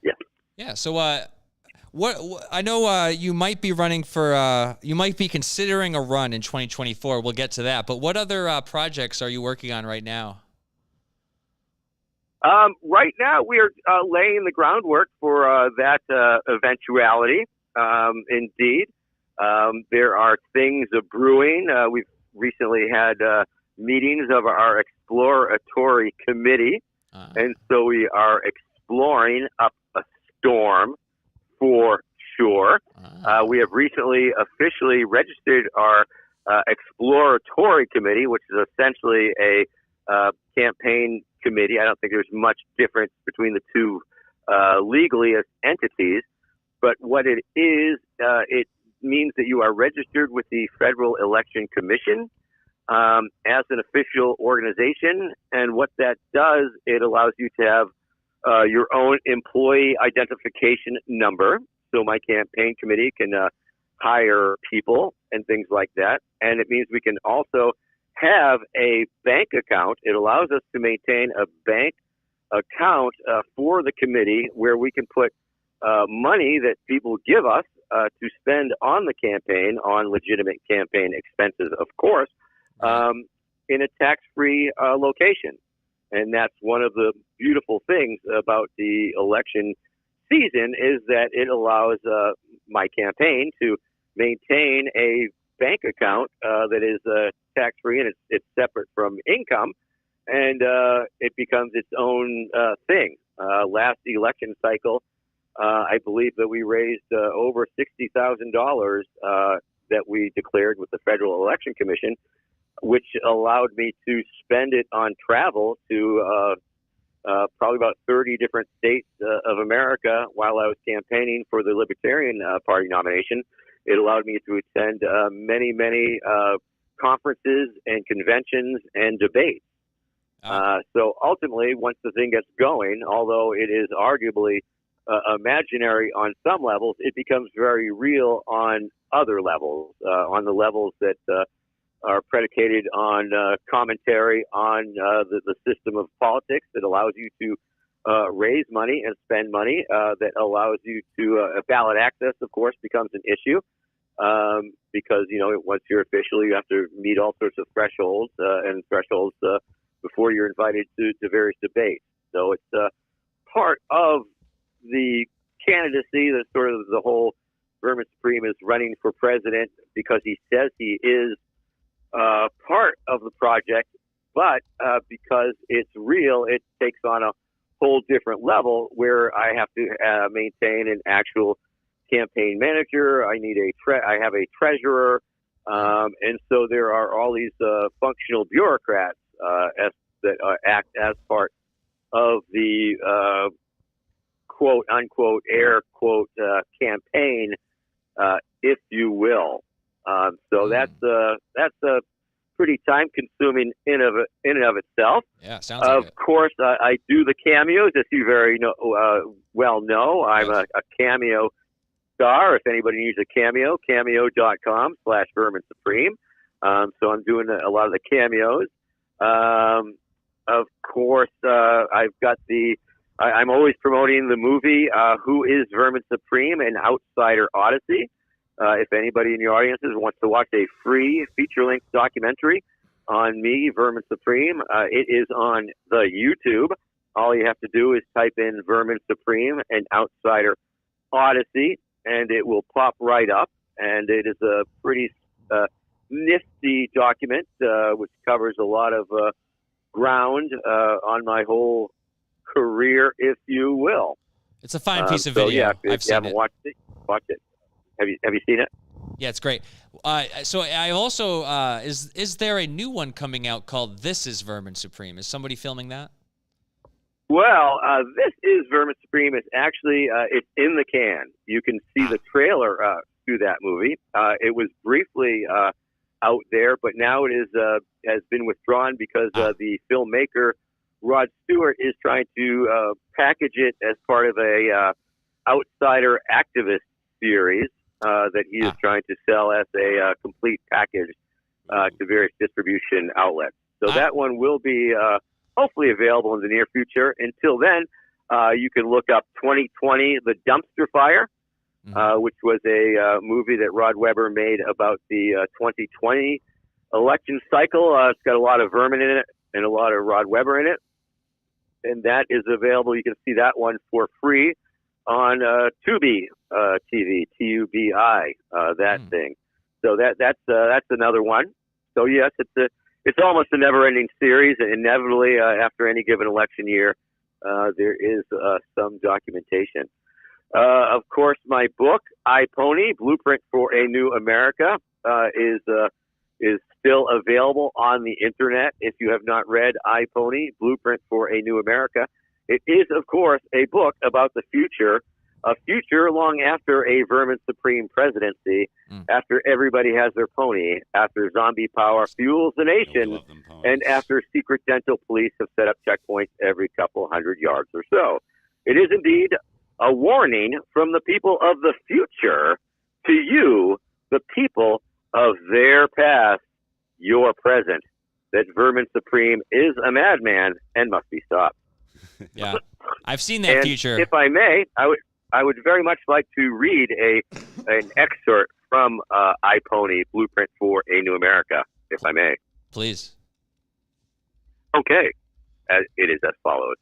Speaker 7: Yeah.
Speaker 1: Yeah. So, what I know you might be running for, you might be considering a run in 2024. We'll get to that. But what other projects are you working on right now?
Speaker 7: Right now, we are laying the groundwork for that eventuality. Indeed, there are things brewing. We've recently had meetings of our exploratory committee, and so we are exploring up a storm for sure. We have recently officially registered our exploratory committee, which is essentially a campaign committee. I don't think there's much difference between the two legally as entities, but what it is, it means that you are registered with the Federal Election Commission as an official organization, and what that does, it allows you to have your own employee identification number, so my campaign committee can hire people and things like that, and it means we can also have a bank account. It allows us to maintain a bank account for the committee where we can put money that people give us to spend on the campaign, on legitimate campaign expenses, of course, in a tax-free location. And that's one of the beautiful things about the election season is that it allows my campaign to maintain a bank account that is tax-free and it's separate from income, and it becomes its own thing. Last election cycle, I believe that we raised over $60,000 that we declared with the Federal Election Commission, which allowed me to spend it on travel to probably about 30 different states of America while I was campaigning for the Libertarian Party nomination. It allowed me to attend many conferences and conventions and debates. So ultimately, once the thing gets going, although it is arguably imaginary on some levels, it becomes very real on other levels, on the levels that are predicated on commentary on the system of politics that allows you to raise money and spend money, that allows you to ballot access, of course, becomes an issue. Because, once you're official, you have to meet all sorts of thresholds before you're invited to various debates. So it's part of the candidacy that sort of the whole Vermin Supreme is running for president because he says he is part of the project, but because it's real, it takes on a whole different level where I have to maintain an actual campaign manager. I need I have a treasurer, and so there are all these functional bureaucrats that act as part of the quote unquote air quote campaign, if you will. So that's a pretty time consuming in and of itself.
Speaker 1: Yeah, sounds like it.
Speaker 7: Of course, I do the cameos, as you very well know. I'm a cameo star. If anybody needs a cameo, cameo.com/Vermin Supreme. So I'm doing a lot of the cameos. Of course, I've got I'm always promoting the movie Who is Vermin Supreme? An Outsider Odyssey. If anybody in your audiences wants to watch a free feature-length documentary on me, Vermin Supreme, it is on the YouTube. All you have to do is type in Vermin Supreme, An Outsider Odyssey, and it will pop right up. And it is a pretty nifty document, which covers a lot of ground on my whole career, if you will.
Speaker 1: It's a fine piece of video.
Speaker 7: Yeah, if
Speaker 1: I've
Speaker 7: you haven't watched it, watch it. Have you seen it?
Speaker 1: Yeah, it's great. So I also is there a new one coming out called This is Vermin Supreme? Is somebody filming that?
Speaker 7: Well, This is Vermin Supreme is actually it's in the can. You can see the trailer to that movie. It was briefly out there, but now it is has been withdrawn because the filmmaker Rod Stewart is trying to package it as part of a outsider activist series. that he is trying to sell as a complete package to various distribution outlets. So that one will be hopefully available in the near future. Until then, you can look up 2020, The Dumpster Fire, which was a movie that Rod Webber made about the 2020 election cycle. It's got a lot of Vermin in it and a lot of Rod Webber in it. And that is available. You can see that one for free on Tubi TV, TUBI, that thing. So that's another one. So yes, it's almost a never-ending series. And inevitably, after any given election year, there is some documentation. Of course, my book, iPony, Blueprint for a New America, is still available on the internet. If you have not read iPony, Blueprint for a New America, it is, of course, a book about the future, a future long after a Vermin Supreme presidency, after everybody has their pony, after zombie power fuels the nation, and after secret dental police have set up checkpoints every couple hundred yards or so. It is indeed a warning from the people of the future to you, the people of their past, your present, that Vermin Supreme is a madman and must be stopped.
Speaker 1: Yeah, I've seen that future.
Speaker 7: If I may, I would very much like to read an excerpt from iPony, Blueprint for a New America, if I may.
Speaker 1: Please.
Speaker 7: Okay, it is as follows.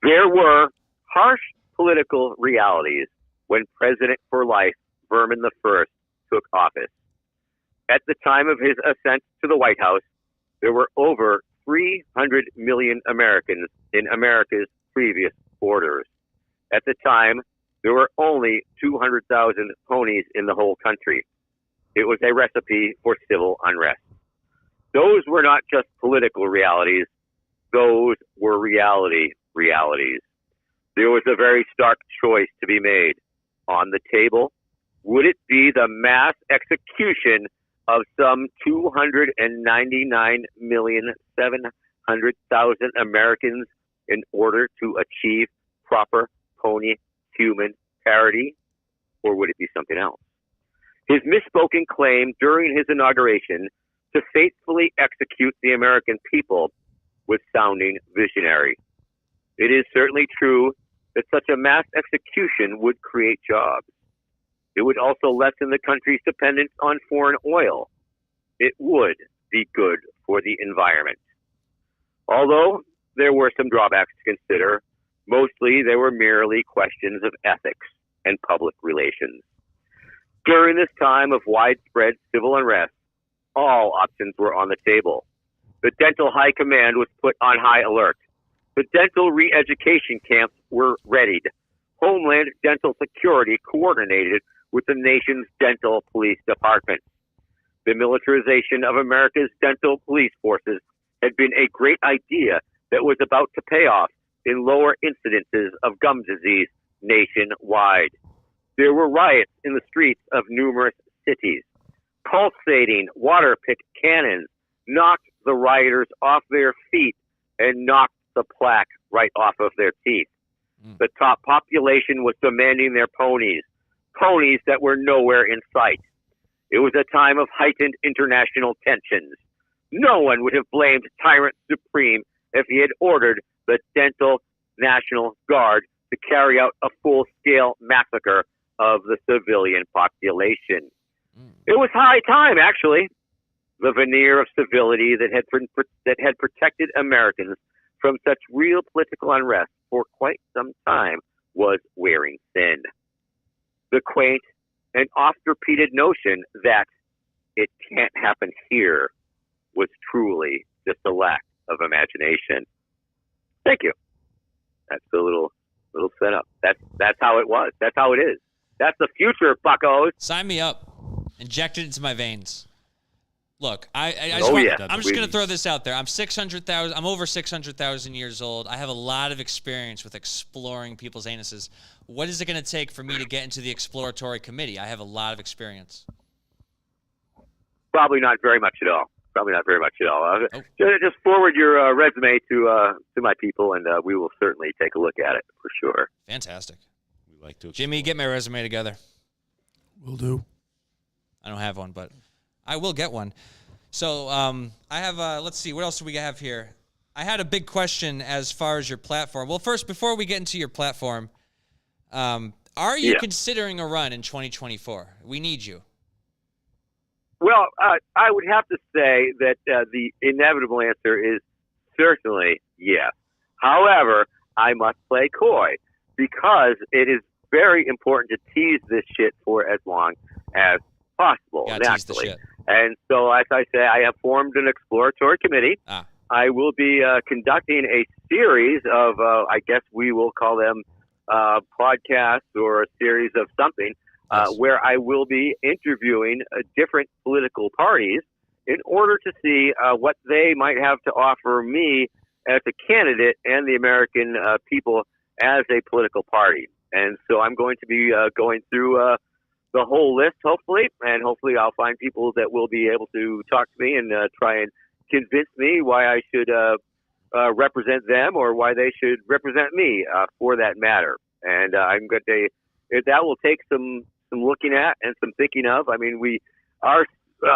Speaker 7: There were harsh political realities when President for Life, Vermin I, took office. At the time of his ascent to the White House, there were over 300 million Americans in America's previous borders. At the time, there were only 200,000 ponies in the whole country. It was a recipe for civil unrest. Those were not just political realities. Those were realities. There was a very stark choice to be made. On the table, would it be the mass execution of some 299,700,000 Americans in order to achieve proper pony-human parity, or would it be something else? His misspoken claim during his inauguration to faithfully execute the American people was sounding visionary. It is certainly true that such a mass execution would create jobs. It would also lessen the country's dependence on foreign oil. It would be good for the environment. Although there were some drawbacks to consider, mostly they were merely questions of ethics and public relations. During this time of widespread civil unrest, all options were on the table. The Dental High Command was put on high alert. The dental re-education camps were readied. Homeland Dental Security coordinated with the nation's dental police department. The militarization of America's dental police forces had been a great idea that was about to pay off in lower incidences of gum disease nationwide. There were riots in the streets of numerous cities. Pulsating water-pick cannons knocked the rioters off their feet and knocked the plaque right off of their teeth. The top population was demanding their ponies that were nowhere in sight. It was a time of heightened international tensions. No one would have blamed Tyrant Supreme if he had ordered the Dental National Guard to carry out a full-scale massacre of the civilian population. It was high time, actually. The veneer of civility that had protected Americans from such real political unrest for quite some time was wearing thin. The quaint and oft-repeated notion that it can't happen here was truly just a lack of imagination. Thank you. That's a little setup. That's how it was. That's how it is. That's the future, buccos.
Speaker 1: Sign me up. Inject it into my veins. Look, I'm just going to throw this out there. I'm over 600,000 years old. I have a lot of experience with exploring people's anuses. What is it going to take for me to get into the exploratory committee? I have a lot of experience.
Speaker 7: Probably not very much at all. Just forward your resume to my people, and we will certainly take a look at it for sure.
Speaker 1: Fantastic.
Speaker 3: We like to
Speaker 1: Jimmy, get my resume together.
Speaker 2: Will do.
Speaker 1: I don't have one, but I will get one. So I have, let's see, what else do we have here? I had a big question as far as your platform. Well, first, before we get into your platform, are you considering a run in 2024? We need you.
Speaker 7: Well, I would have to say that the inevitable answer is certainly yes. However, I must play coy because it is very important to tease this shit for as long as possible, naturally. And so, as I say, I have formed an exploratory committee. I will be conducting a series of, I guess we will call them podcasts or a series of something, where I will be interviewing different political parties in order to see what they might have to offer me as a candidate and the American people as a political party. And so I'm going to be going through the whole list, hopefully, and hopefully I'll find people that will be able to talk to me and try and convince me why I should represent them or why they should represent me for that matter. And I'm going to, that will take some looking at and some thinking of. I mean, we are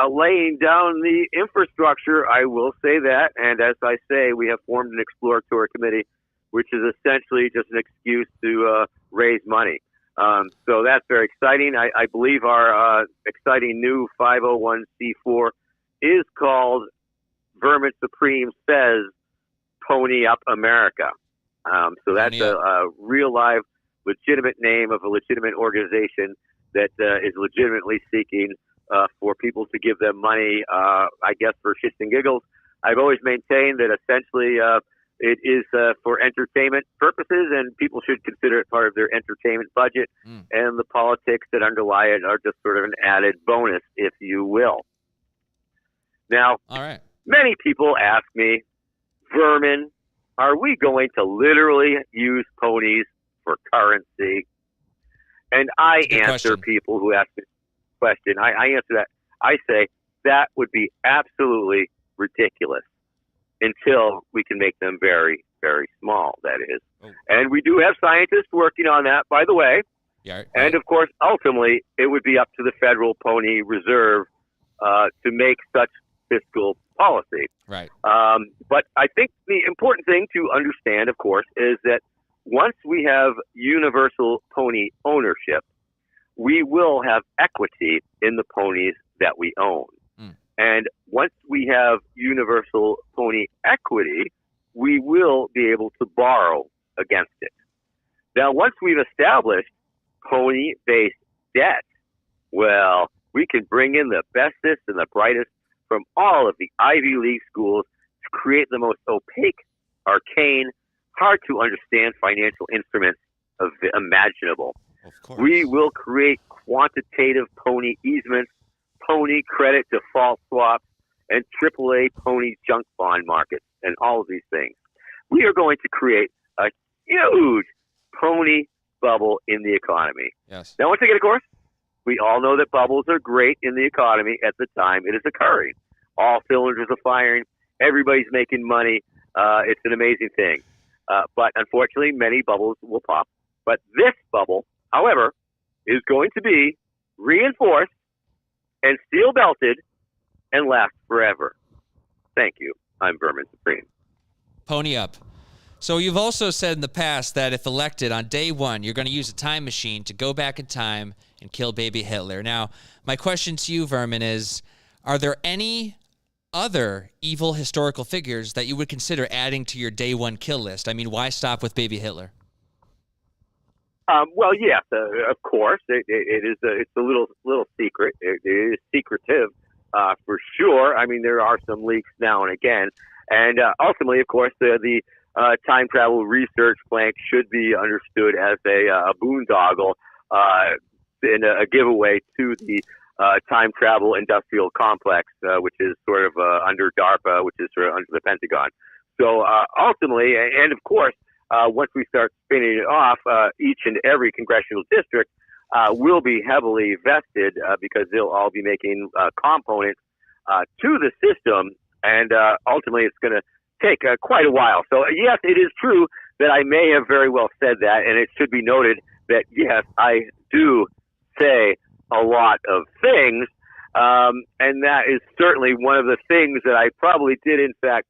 Speaker 7: laying down the infrastructure, I will say that. And as I say, we have formed an exploratory committee, which is essentially just an excuse to raise money. So that's very exciting. I believe our exciting new 501c4 is called Vermin Supreme Says Pony Up America. So that's a real live legitimate name of a legitimate organization that is legitimately seeking for people to give them money, I guess, for shits and giggles. I've always maintained that essentially it is for entertainment purposes, and people should consider it part of their entertainment budget, and the politics that underlie it are just sort of an added bonus, if you will. Now, many people ask me, Vermin, are we going to literally use ponies for currency? And I answer people who ask this question. I answer that. I say that would be absolutely ridiculous until we can make them very, very small, that is. And we do have scientists working on that, by the way. And, of course, ultimately, it would be up to the Federal Pony Reserve to make such fiscal policy. But I think the important thing to understand, of course, is that once we have universal pony ownership, we will have equity in the ponies that we own. And once we have universal pony equity, we will be able to borrow against it. Now, once we've established pony-based debt, well, we can bring in the bestest and the brightest from all of the Ivy League schools to create the most opaque, arcane, hard-to-understand financial instruments imaginable. We will create quantitative pony easements, pony credit default swaps, and AAA pony junk bond markets, and all of these things. We are going to create a huge pony bubble in the economy. Now, once again, of course, we all know that bubbles are great in the economy at the time it is occurring. All cylinders are firing. Everybody's making money. It's an amazing thing. But unfortunately, many bubbles will pop. But this bubble, however, is going to be reinforced and steel belted and last forever. Thank you. I'm Vermin Supreme.
Speaker 1: Pony up. So you've also said in the past that if elected on day one, you're going to use a time machine to go back in time and kill baby Hitler. Now, my question to you, Vermin, is, are there any other evil historical figures that you would consider adding to your day one kill list? I mean, why stop with baby Hitler?
Speaker 7: Well, yes, of course. It's a little secret. It is secretive, for sure. I mean, there are some leaks now and again. And ultimately, of course, the time travel research flank should be understood as a boondoggle and a giveaway to the time travel industrial complex, which is sort of under DARPA, which is sort of under the Pentagon. So ultimately, and of course, once we start spinning it off, each and every congressional district will be heavily vested because they'll all be making components to the system, and ultimately it's going to take quite a while. So yes, it is true that I may have very well said that, and it should be noted that yes, I do say a lot of things, and that is certainly one of the things that I probably did in fact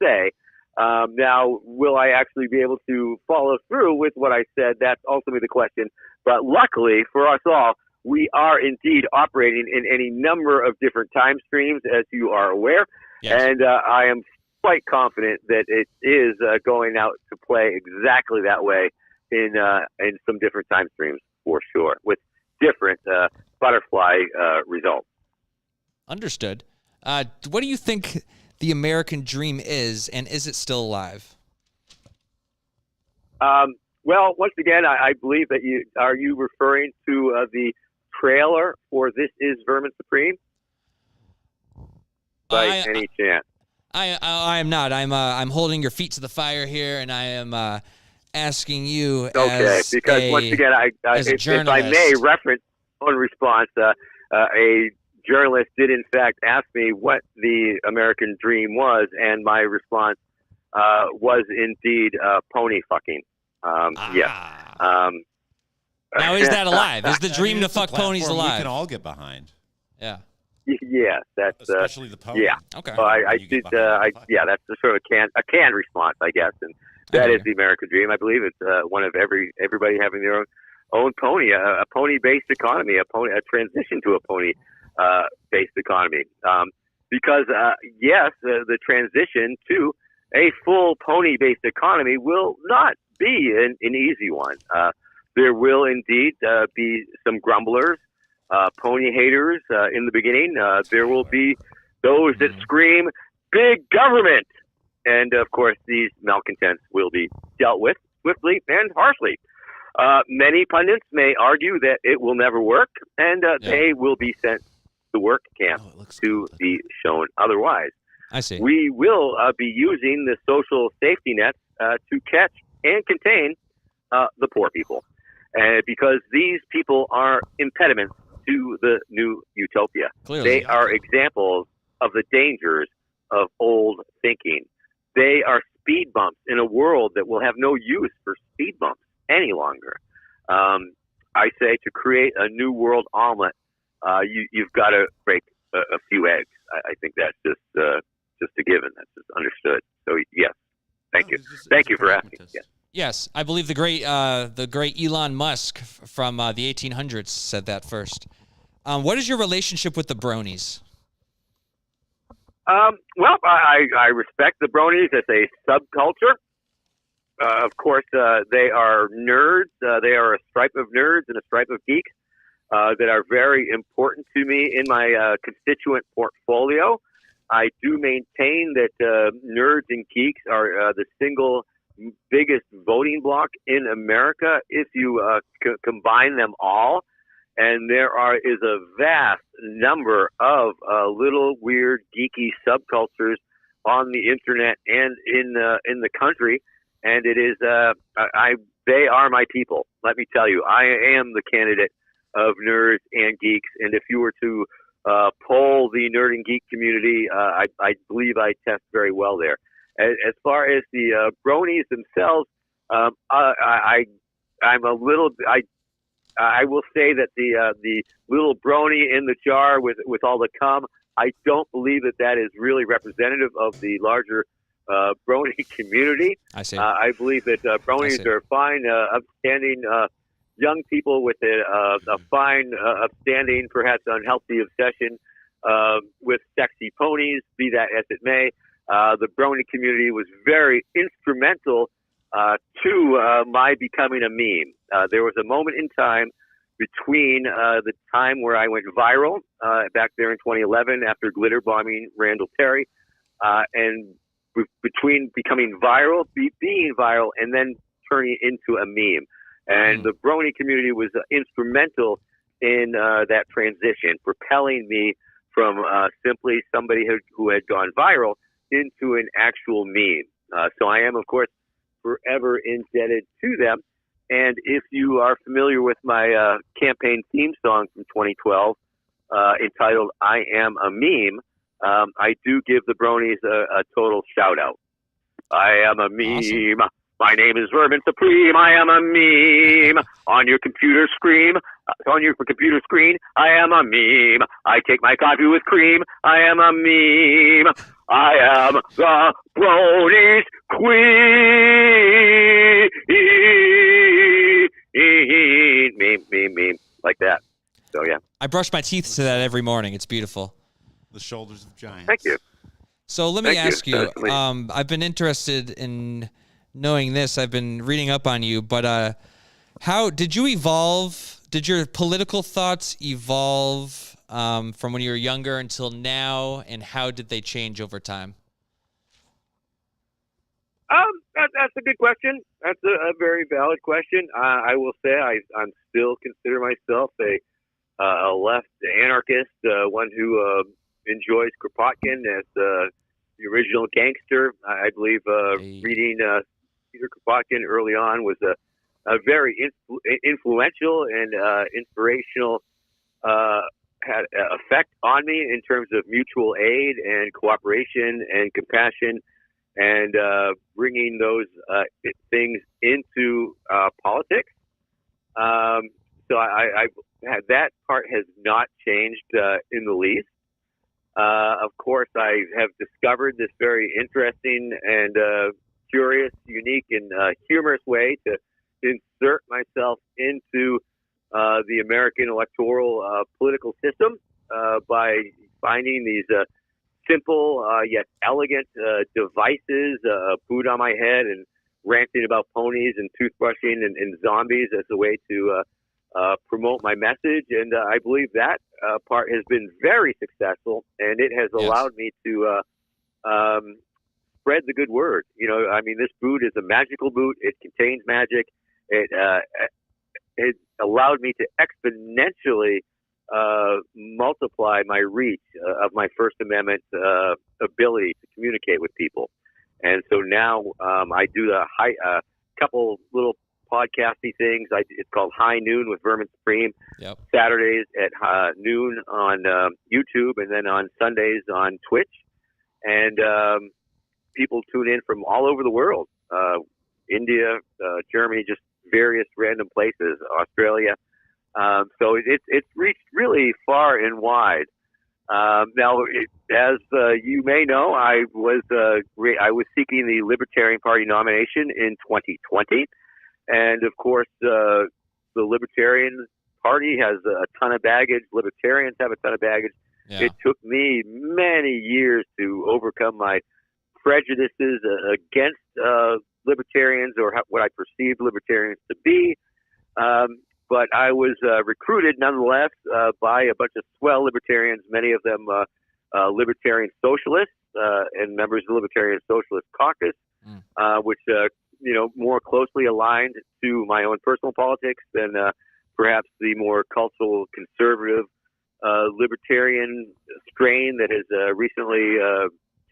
Speaker 7: say. Now, will I actually be able to follow through with what I said? That's ultimately the question. But luckily for us all, we are indeed operating in any number of different time streams, as you are aware.
Speaker 1: Yes.
Speaker 7: And I am quite confident that it is going out to play exactly that way in some different time streams for sure, with different butterfly results.
Speaker 1: Understood. What do you think the American dream is, and is it still alive?
Speaker 7: Well, once again, I believe that are you referring to the trailer for This Is Vermin Supreme? By any chance?
Speaker 1: I am not. I'm holding your feet to the fire here, and I am asking you
Speaker 7: because once again, if I may reference on response, a journalist did in fact ask me what the American dream was, and my response was indeed pony fucking. Yes.
Speaker 1: Now, is that alive? Is the dream to fuck ponies alive?
Speaker 3: We can all get behind.
Speaker 1: Yeah.
Speaker 7: Yeah, that's
Speaker 3: especially the pony.
Speaker 7: Yeah.
Speaker 1: Okay.
Speaker 7: So I did. That's the sort of a canned response, I guess, and that is the American dream. I believe it's one of everybody having their own pony, a pony-based economy, a transition to a pony-based economy. Because yes, the transition to a full pony-based economy will not be an easy one. There will indeed be some grumblers, pony haters in the beginning. There will be those that scream, big government! And, of course, these malcontents will be dealt with swiftly and harshly. Many pundits may argue that it will never work, and they will be sent to work camp to be shown otherwise.
Speaker 1: I see.
Speaker 7: We will be using the social safety nets to catch and contain the poor people, because these people are impediments to the new utopia.
Speaker 1: Clearly.
Speaker 7: They are examples of the dangers of old thinking. They are speed bumps in a world that will have no use for speed bumps any longer. I say to create a new world omelet, you've got to break a few eggs. I think that's just a given. That's just understood. So yes, thank you. Thank you for asking. Yes.
Speaker 1: Yes, I believe the great Elon Musk from the 1800s said that first. What is your relationship with the bronies?
Speaker 7: Well, I respect the bronies as a subculture. Of course, they are nerds. They are a stripe of nerds and a stripe of geeks that are very important to me in my constituent portfolio. I do maintain that nerds and geeks are the single biggest voting bloc in America if you combine them all. And there is a vast number of little weird geeky subcultures on the internet and in the country, and it is they are my people. Let me tell you, I am the candidate of nerds and geeks, and if you were to poll the nerd and geek community, I believe I test very well there. As far as the bronies themselves, I will say that the little brony in the jar with all the cum, I don't believe that is really representative of the larger brony community.
Speaker 1: I see.
Speaker 7: I believe that bronies are fine, upstanding young people with a fine, upstanding, perhaps unhealthy obsession with sexy ponies, be that as it may. The brony community was very instrumental to my becoming a meme. There was a moment in time between the time where I went viral back there in 2011 after glitter bombing Randall Terry, and between becoming viral, being viral, and then turning into a meme. And the brony community was instrumental in that transition, propelling me from simply somebody who had gone viral into an actual meme. So I am, of course, forever indebted to them. And if you are familiar with my campaign theme song from 2012, entitled I Am a Meme, I do give the bronies a total shout out. I am a meme. Awesome. My name is Vermin Supreme. I am a meme. On your computer screen, on your computer screen. I am a meme. I take my coffee with cream. I am a meme. I am the bronies queen. Meme. Like that. So, yeah.
Speaker 1: I brush my teeth to that every morning. It's beautiful.
Speaker 3: The shoulders of giants.
Speaker 7: Thank you.
Speaker 1: So let me
Speaker 7: Thank you.
Speaker 1: ask you.
Speaker 7: Please.
Speaker 1: I've been interested in knowing this. I've been reading up on you, but how did you evolve? Did your political thoughts evolve from when you were younger until now, and how did they change over time?
Speaker 7: That's a good question. That's a very valid question. I will say I'm still consider myself a left anarchist, one who enjoys Kropotkin as the original gangster. I believe reading Peter Kropotkin early on was a very influential and inspirational had effect on me in terms of mutual aid and cooperation and compassion and bringing those things into politics. So I that part has not changed in the least. Of course, I have discovered this very interesting and curious, unique, and humorous way to insert myself into the American electoral political system by finding these simple yet elegant devices, boot on my head, and ranting about ponies and toothbrushing and zombies as a way to promote my message. And I believe that part has been very successful, and it has allowed me to spread the good word. You know, I mean, this boot is a magical boot. It contains magic. It allowed me to exponentially multiply my reach of my First Amendment ability to communicate with people. And so now I do a couple little podcasty things. It's called High Noon with Vermin Supreme.
Speaker 1: Yep.
Speaker 7: Saturdays at noon on YouTube, and then on Sundays on Twitch. And people tune in from all over the world. India, Germany, just various random places, Australia. So it's reached really far and wide. Now, as you may know, I was seeking the Libertarian Party nomination in 2020, and of course, the Libertarian Party has a ton of baggage. Libertarians have a ton of baggage. Yeah. It took me many years to overcome my prejudices against libertarians or what I perceived libertarians to be. But I was recruited nonetheless by a bunch of swell libertarians, many of them libertarian socialists and members of the Libertarian Socialist Caucus, which more closely aligned to my own personal politics than perhaps the more cultural conservative libertarian strain that has recently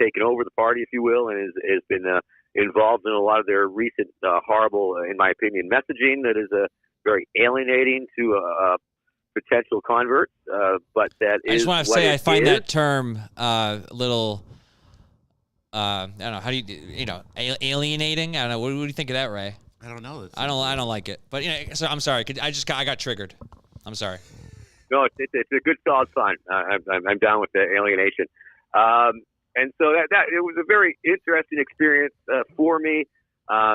Speaker 7: taken over the party, if you will, and has been involved in a lot of their recent horrible, in my opinion, messaging that is very alienating to potential converts. But that is. I just want to say
Speaker 1: I find that term a little. I don't know. How do alienating? I don't know. What do you think of that, Ray?
Speaker 3: I don't know.
Speaker 1: I don't like it. But so I'm sorry. I got triggered. I'm sorry.
Speaker 7: No, it's a good solid sign. I'm down with the alienation. And so that it was a very interesting experience for me.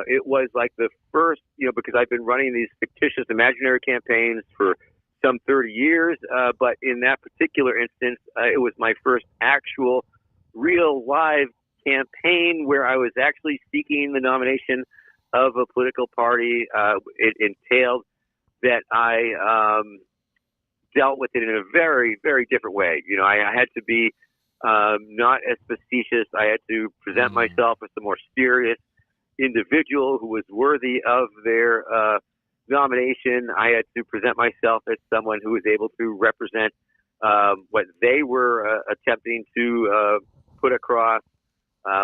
Speaker 7: It was like the first, because I've been running these fictitious imaginary campaigns for some 30 years. But in that particular instance, it was my first actual real live campaign where I was actually seeking the nomination of a political party. It entailed that I dealt with it in a very, very different way. I had to be not as facetious. I had to present myself as a more serious individual who was worthy of their nomination. I had to present myself as someone who was able to represent what they were attempting to put across,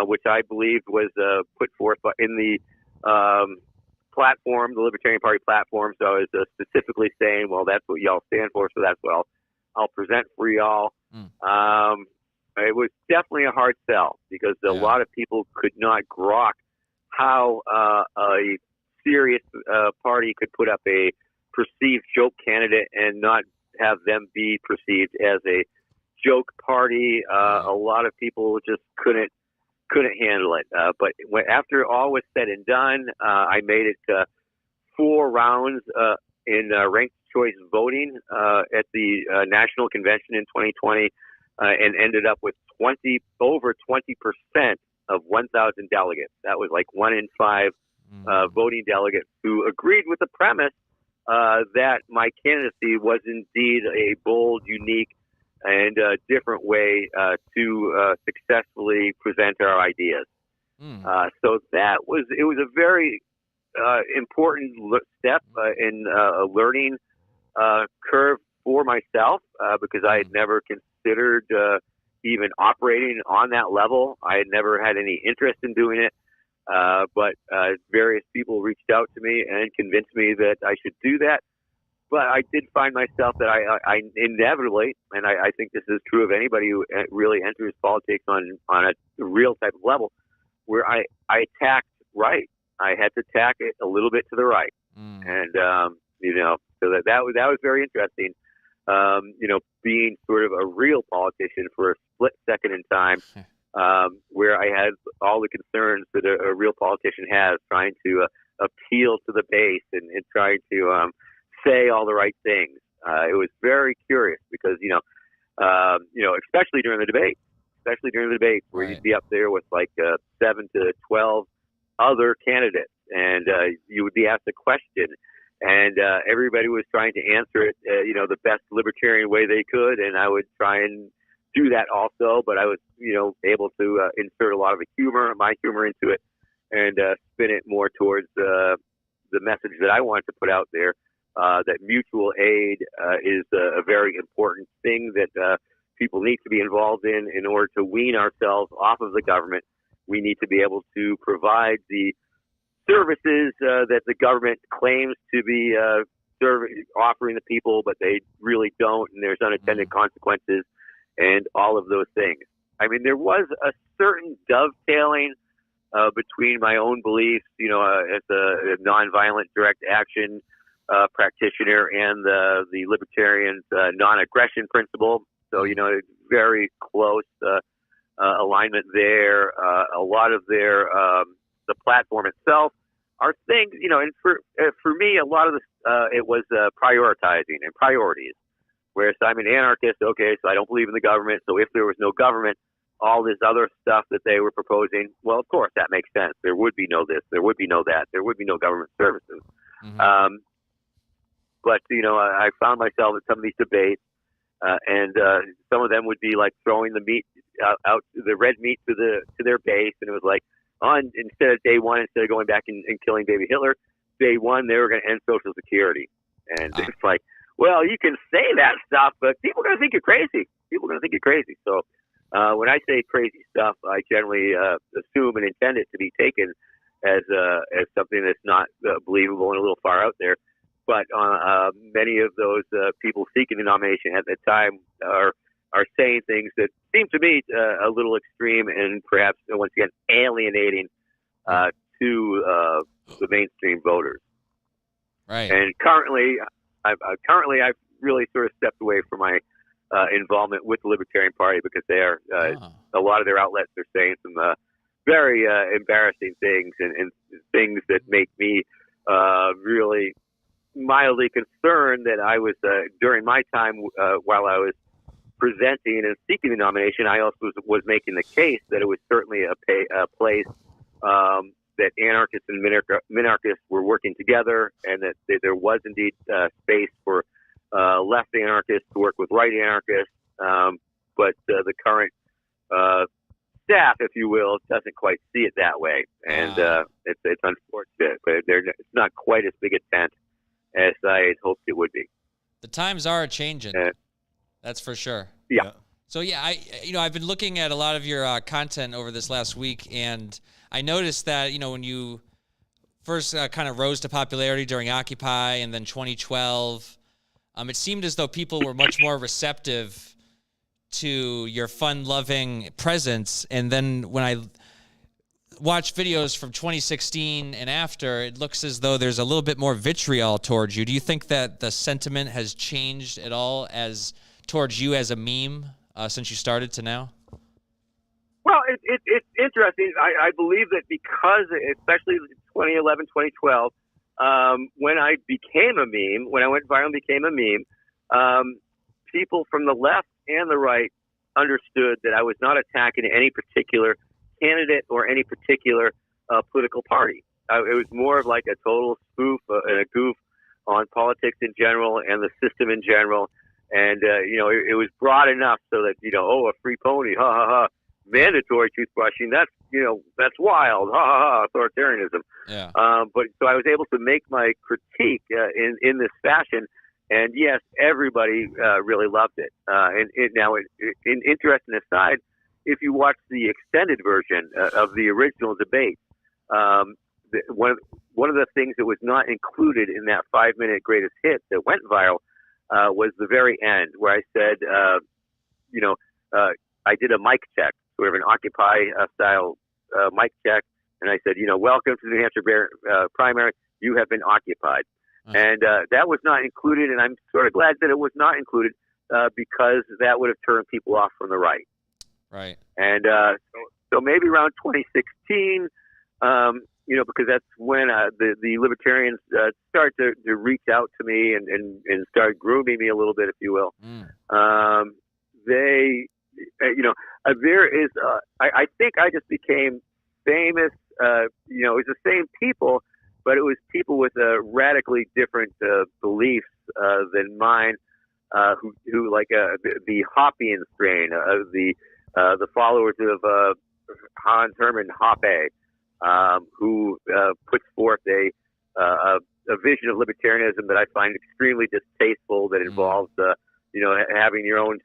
Speaker 7: which I believed was put forth in the platform, the Libertarian Party platform. So I was specifically saying, well, that's what y'all stand for, so that's what I'll present for y'all. It was definitely a hard sell because a lot of people could not grok how a serious party could put up a perceived joke candidate and not have them be perceived as a joke party. A lot of people just couldn't handle it. But after all was said and done, I made it 4 rounds in ranked choice voting at the national convention in 2020, and ended up with over 20% of 1,000 delegates. That was like 1 in 5 voting delegates who agreed with the premise that my candidacy was indeed a bold, unique, and different way to successfully present our ideas. So it was a very important step in a learning curve for myself, because I had never considered even operating on that level. I had never had any interest in doing it, but various people reached out to me and convinced me that I should do that. But I did find myself that I inevitably, and I think this is true of anybody who really enters politics on a real type of level, where I attacked right. I had to tack it a little bit to the right, and so that was very interesting. Being sort of a real politician for a split second in time, where I had all the concerns that a real politician has, trying to appeal to the base and trying to say all the right things. It was very curious because, especially during the debate, where you'd be up there with like 7 to 12 other candidates, and you would be asked a question, and everybody was trying to answer it, the best libertarian way they could, and I would try and do that also, but I was, able to insert a lot of my humor into it, and spin it more towards the message that I wanted to put out there. That mutual aid is a very important thing that people need to be involved in order to wean ourselves off of the government. We need to be able to provide the services that the government claims to be offering the people, but they really don't, and there's unintended consequences and all of those things. I mean, there was a certain dovetailing between my own beliefs, as a nonviolent direct action practitioner and the libertarians' non-aggression principle. So, very close alignment there. A lot of their the platform itself are things, and for me, a lot of this it was prioritizing and priorities. Whereas I'm an anarchist, okay, so I don't believe in the government. So if there was no government, all this other stuff that they were proposing, well, of course that makes sense. There would be no this, there would be no that, there would be no government services. But I found myself at some of these debates, and some of them would be like throwing the meat out the red meat to their base, and it was like, instead of day one, instead of going back and killing baby Hitler, day one they were going to end Social Security, and it's like, well, you can say that stuff, but people are going to think you're crazy. So when I say crazy stuff, I generally assume and intend it to be taken as something that's not believable and a little far out there. But many of those people seeking the nomination at the time are saying things that seem to me a little extreme and perhaps, once again, alienating to the mainstream voters.
Speaker 1: Right.
Speaker 7: And currently I've really sort of stepped away from my involvement with the Libertarian Party, because they are a lot of their outlets are saying some very embarrassing things and things that make me really mildly concerned that I was during my time while I was presenting and seeking the nomination, I also was making the case that it was certainly a place that anarchists and minarchists were working together, and that there was indeed space for left anarchists to work with right anarchists, but the current staff, if you will, doesn't quite see it that way, and it's unfortunate, but it's not quite as big a tent as I had hoped it would be.
Speaker 1: The times are changing. That's for sure.
Speaker 7: Yeah.
Speaker 1: So I've been looking at a lot of your content over this last week, and I noticed that when you first kind of rose to popularity during Occupy and then 2012, it seemed as though people were much more receptive to your fun-loving presence. And then when I watch videos from 2016 and after, it looks as though there's a little bit more vitriol towards you. Do you think that the sentiment has changed at all as towards you as a meme since you started to now?
Speaker 7: Well, it's interesting. I believe that because, especially 2011, 2012, when I became a meme, when I went viral and became a meme, people from the left and the right understood that I was not attacking any particular candidate or any particular political party. It was more of like a total spoof and a goof on politics in general and the system in general. And, it was broad enough so that, a free pony, ha, ha, ha. Mandatory toothbrushing, that's wild, ha, ha, ha, authoritarianism.
Speaker 1: Yeah.
Speaker 7: But so I was able to make my critique in this fashion. And yes, everybody really loved it. In interesting aside, if you watch the extended version of the original debate, one of the things that was not included in that 5-minute greatest hit that went viral was the very end, where I said, I did a mic check. So we have an Occupy style mic check, and I said, welcome to the New Hampshire primary. You have been occupied. And that was not included, and I'm sort of glad that it was not included because that would have turned people off from the right.
Speaker 1: Right.
Speaker 7: And so maybe around 2016, because that's when the libertarians start to reach out to me and start grooming me a little bit, if you will. There is, I think I just became famous. It was the same people, but it was people with radically different beliefs than mine, who like the Hoppian strain, the followers of Hans Hermann Hoppe, who puts forth a vision of libertarianism that I find extremely distasteful. That involves, having your own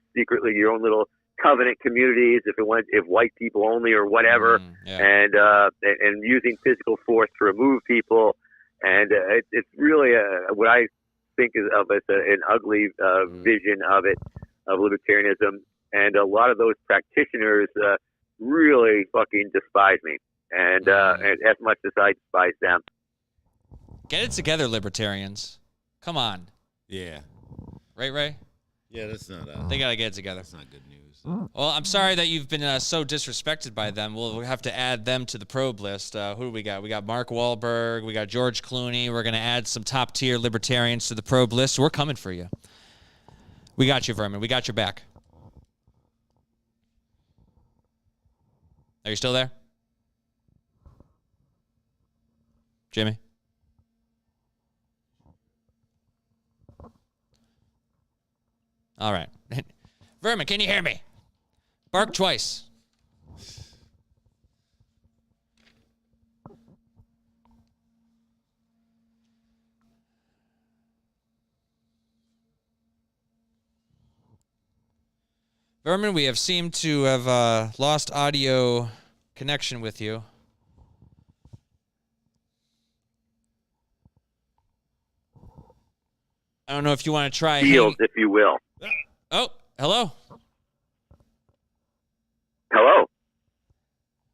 Speaker 7: little covenant communities, if white people only or whatever, and using physical force to remove people, and it's really what I think of as an ugly vision of libertarianism, and a lot of those practitioners really fucking despise me, and as much as I despise them.
Speaker 1: Get it together, libertarians. Come on.
Speaker 3: Yeah.
Speaker 1: Right, Ray?
Speaker 3: Yeah, that's not.
Speaker 1: They gotta get it together.
Speaker 3: That's not good news.
Speaker 1: Well, I'm sorry that you've been so disrespected by them. We'll have to add them to the probe list. Who do we got? We got Mark Wahlberg. We got George Clooney. We're going to add some top-tier libertarians to the probe list. We're coming for you. We got you, Vermin. We got your back. Are you still there? Jimmy? All right. Vermin, can you hear me? Bark twice. Vermin, we have seemed to have lost audio connection with you. I don't know if you want to try.
Speaker 7: Fields, if you will.
Speaker 1: Oh, hello.
Speaker 7: Hello.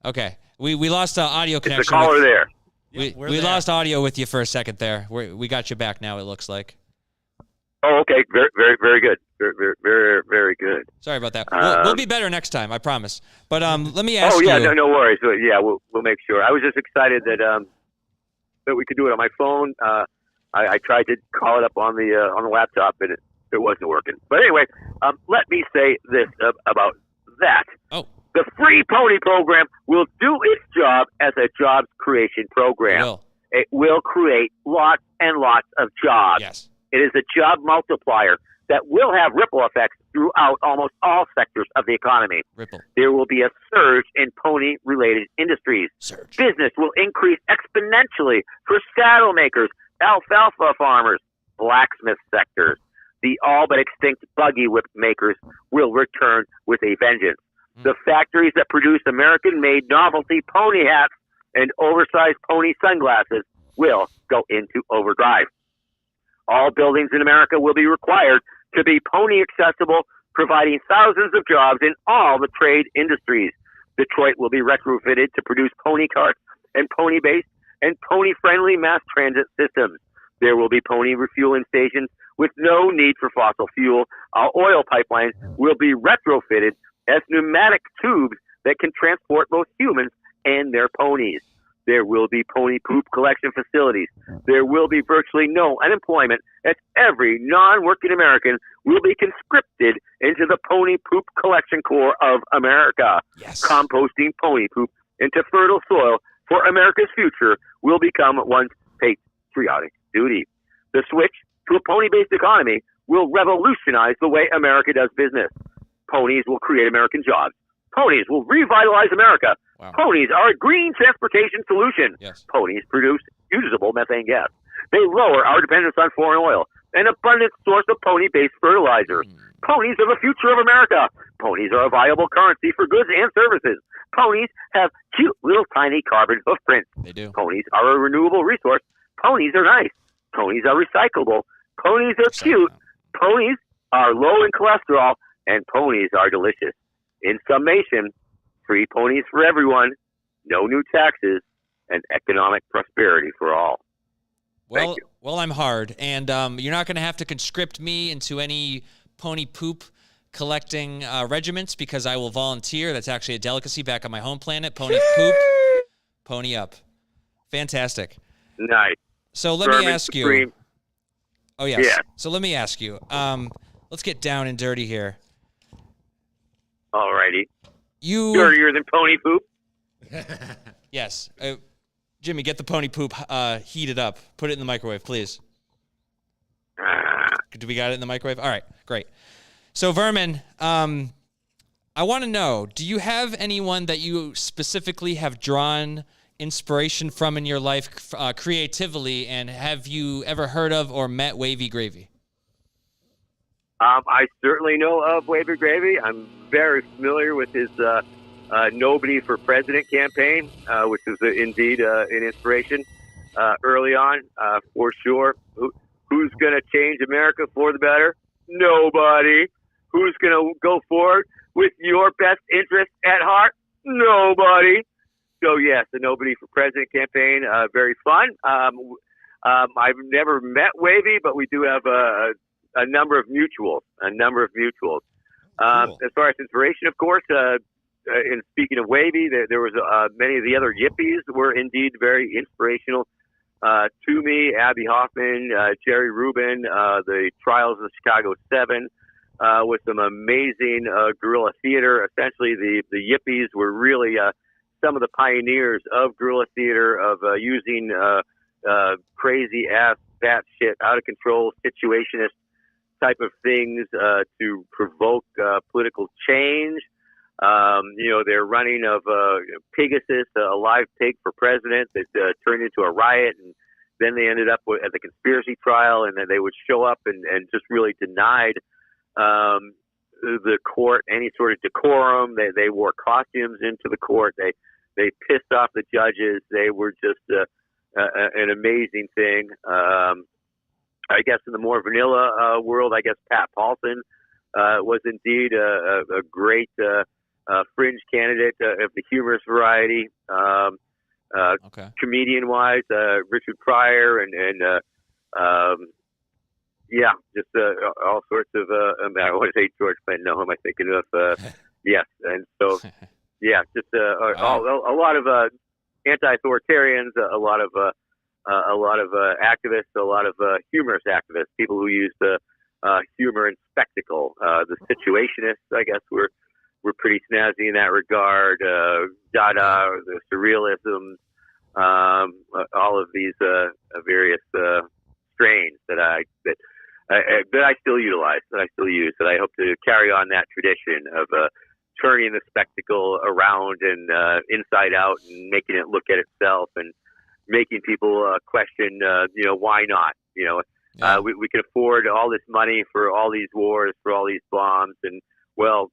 Speaker 1: Okay, we lost audio connection.
Speaker 7: Is the caller there?
Speaker 1: We lost audio with you for a second there. We got you back now, it looks like.
Speaker 7: Oh, okay. Very, very, very good. Very, very, very, very good.
Speaker 1: Sorry about that. We'll be better next time, I promise. But let me ask you.
Speaker 7: Oh, yeah, no worries. Yeah, we'll make sure. I was just excited that we could do it on my phone. I tried to call it up on the laptop, and it wasn't working. But anyway, let me say this about that.
Speaker 1: Oh.
Speaker 7: The free pony program will do its job as a jobs creation program. It will create lots and lots of jobs.
Speaker 1: Yes.
Speaker 7: It is a job multiplier that will have ripple effects throughout almost all sectors of the economy.
Speaker 1: Ripple.
Speaker 7: There will be a surge in pony-related industries.
Speaker 1: Surge.
Speaker 7: Business will increase exponentially for saddle makers, alfalfa farmers, blacksmith sectors. The all but extinct buggy whip makers will return with a vengeance. The factories that produce American-made novelty pony hats and oversized pony sunglasses will go into overdrive. All buildings in America will be required to be pony accessible, providing thousands of jobs in all the trade industries. Detroit will be retrofitted to produce pony carts and pony-based and pony-friendly mass transit systems. There will be pony refueling stations with no need for fossil fuel. Our oil pipelines will be retrofitted as pneumatic tubes that can transport both humans and their ponies. There will be pony poop collection facilities. There will be virtually no unemployment, as every non-working American will be conscripted into the pony poop collection corps of America.
Speaker 1: Yes.
Speaker 7: Composting pony poop into fertile soil for America's future will become one's patriotic duty. The switch to a pony-based economy will revolutionize the way America does business. Ponies will create American jobs. Ponies will revitalize America.
Speaker 1: Wow.
Speaker 7: Ponies are a green transportation solution.
Speaker 1: Yes.
Speaker 7: Ponies produce usable methane gas. They lower our dependence on foreign oil, an abundant source of pony-based fertilizer. Ponies are the future of America. Ponies are a viable currency for goods and services. Ponies have cute little tiny carbon footprints.
Speaker 1: They do.
Speaker 7: Ponies are a renewable resource. Ponies are nice. Ponies are recyclable. Ponies are cute. Ponies are low in cholesterol, and ponies are delicious. In summation, free ponies for everyone, no new taxes, and economic prosperity for all. Thank you.
Speaker 1: Well, I'm hard, and you're not going to have to conscript me into any pony poop collecting regiments because I will volunteer. That's actually a delicacy back on my home planet. Pony poop, pony up. Fantastic.
Speaker 7: Nice.
Speaker 1: So let
Speaker 7: Vermin
Speaker 1: me ask
Speaker 7: Supreme.
Speaker 1: you. Oh, yes.
Speaker 7: Yeah.
Speaker 1: So let me ask you. Let's get down and dirty here.
Speaker 7: Alrighty.
Speaker 1: You.
Speaker 7: Dirtier than pony poop?
Speaker 1: Yes. Jimmy, get the pony poop heated up. Put it in the microwave, please. Do we got it in the microwave? All right, great. So, Vermin, I want to know, do you have anyone that you specifically have drawn inspiration from in your life creatively, and have you ever heard of or met Wavy Gravy?
Speaker 7: I certainly know of Wavy Gravy. I'm very familiar with his Nobody for President campaign, which is indeed an inspiration early on, for sure. Who's going to change America for the better? Nobody. Who's going to go forward with your best interest at heart? Nobody. So, yes, the Nobody for President campaign, very fun. I've never met Wavy, but we do have a number of mutuals. Cool. As far as inspiration, of course, in speaking of Wavy, there was many of the other yippies were indeed very inspirational to me. Abby Hoffman, Jerry Rubin, the Trials of Chicago 7, with some amazing guerrilla theater. Essentially, the yippies were really some of the pioneers of guerrilla theater, of using crazy ass, batshit, out of control, situationist type of things to provoke political change. They're running of Pegasus, a live pig for president that turned into a riot, and then they ended up at the conspiracy trial, and then they would show up and just really denied the court any sort of decorum. They wore costumes into the court. They pissed off the judges. They were just an amazing thing. I guess in the more vanilla world, I guess Pat Paulson was indeed a great fringe candidate of the humorous variety.
Speaker 1: Okay.
Speaker 7: Comedian-wise, Richard Pryor and just all sorts of. I want to say George Clinton. No, who am I thinking of? Yes, and so just a lot of anti-authoritarians, a lot of activists, a lot of humorous activists, people who use humor and spectacle. The situationists, I guess, were pretty snazzy in that regard. Dada, the surrealisms, all of these various strains that I still utilize, that I still use, that I hope to carry on that tradition of turning the spectacle around and inside out and making it look at itself and making people question, why not? We can afford all this money for all these wars, for all these bombs, and well,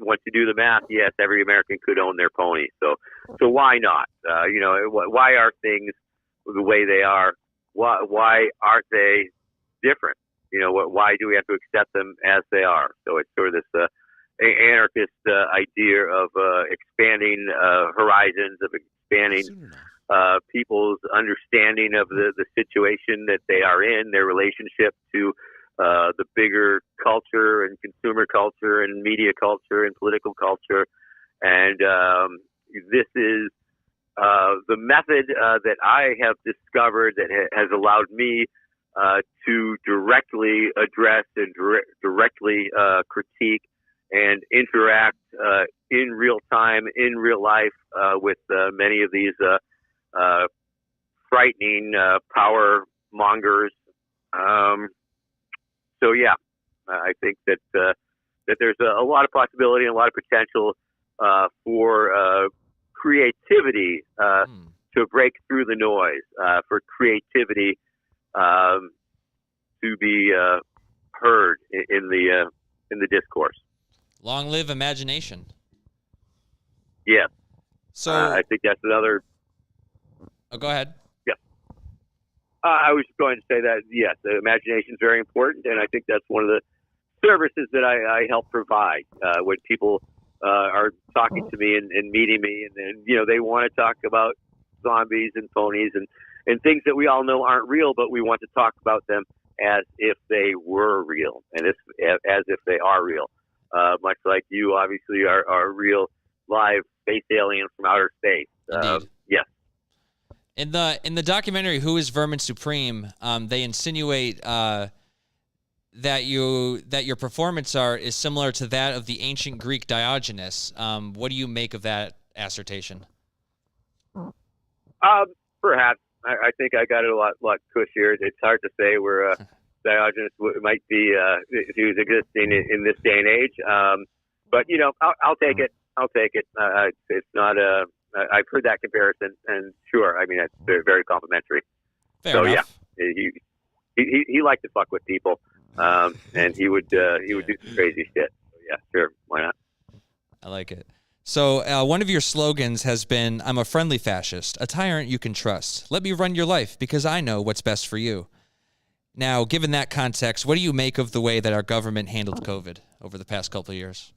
Speaker 7: once you do the math, yes, every American could own their pony. So why not? Why are things the way they are? Why aren't they different? Why do we have to accept them as they are? So it's sort of this anarchist idea of expanding horizons, of expanding people's understanding of the situation that they are in, their relationship to the bigger culture and consumer culture and media culture and political culture. And this is the method that I have discovered that has allowed me to directly address and directly critique and interact in real time, in real life, with many of these frightening power mongers. So yeah, I think that there's a lot of possibility and a lot of potential for creativity to break through the noise, for creativity to be heard in the discourse.
Speaker 1: Long live imagination.
Speaker 7: Yeah.
Speaker 1: So
Speaker 7: I think that's another.
Speaker 1: Oh, go ahead.
Speaker 7: Yeah. I was going to say that, yes, the imagination is very important, and I think that's one of the services that I help provide when people are talking to me and meeting me, and they want to talk about zombies and ponies and things that we all know aren't real, but we want to talk about them as if they were real and as if they are real. Much like you obviously are real live space aliens from outer space. Yes.
Speaker 1: In the documentary "Who is Vermin Supreme," they insinuate that your performance art is similar to that of the ancient Greek Diogenes. What do you make of that assertion?
Speaker 7: Perhaps. I think I got it a lot cushier. It's hard to say where Diogenes might be if he was existing in this day and age. But I'll take it. I'll take it. It's not a. I've heard that comparison, and sure, I mean it's very, very complimentary.
Speaker 1: Fair enough.
Speaker 7: Yeah, he liked to fuck with people, and he would do some crazy shit. So yeah, sure, why not?
Speaker 1: I like it. So one of your slogans has been, "I'm a friendly fascist, a tyrant you can trust. Let me run your life because I know what's best for you." Now, given that context, what do you make of the way that our government handled COVID over the past couple of years?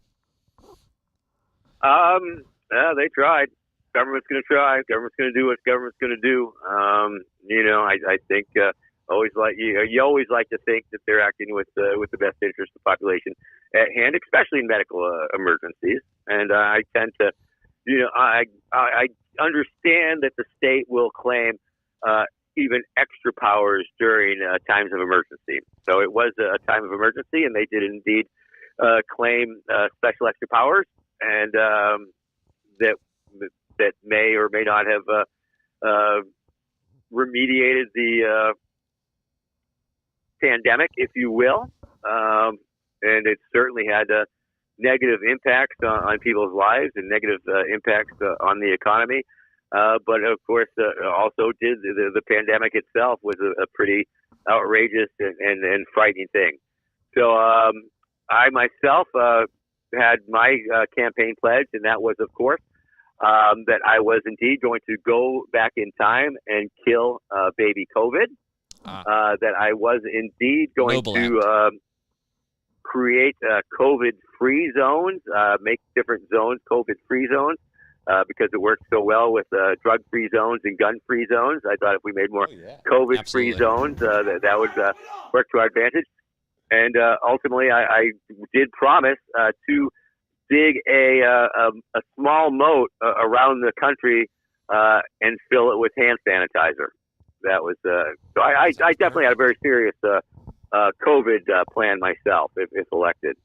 Speaker 7: They tried. Government's going to try. Government's going to do what government's going to do. I think you always like to think that they're acting with the best interest of the population at hand, especially in medical emergencies. And I tend to, I understand that the state will claim even extra powers during times of emergency. So it was a time of emergency, and they did indeed claim special extra powers, and that may or may not have remediated the pandemic, if you will. And it certainly had negative impacts on people's lives and negative impacts on the economy. But of course, also did the pandemic itself was a pretty outrageous and frightening thing. So I myself had my campaign pledge, and that was, of course, that I was indeed going to go back in time and kill baby COVID. That I was indeed going to create COVID-free zones, make different zones COVID-free zones, because it works so well with drug-free zones and gun-free zones. I thought if we made more COVID-free zones, that would work to our advantage. And ultimately, I did promise to dig a small moat around the country and fill it with hand sanitizer. That was so. I definitely had a very serious COVID plan myself if elected.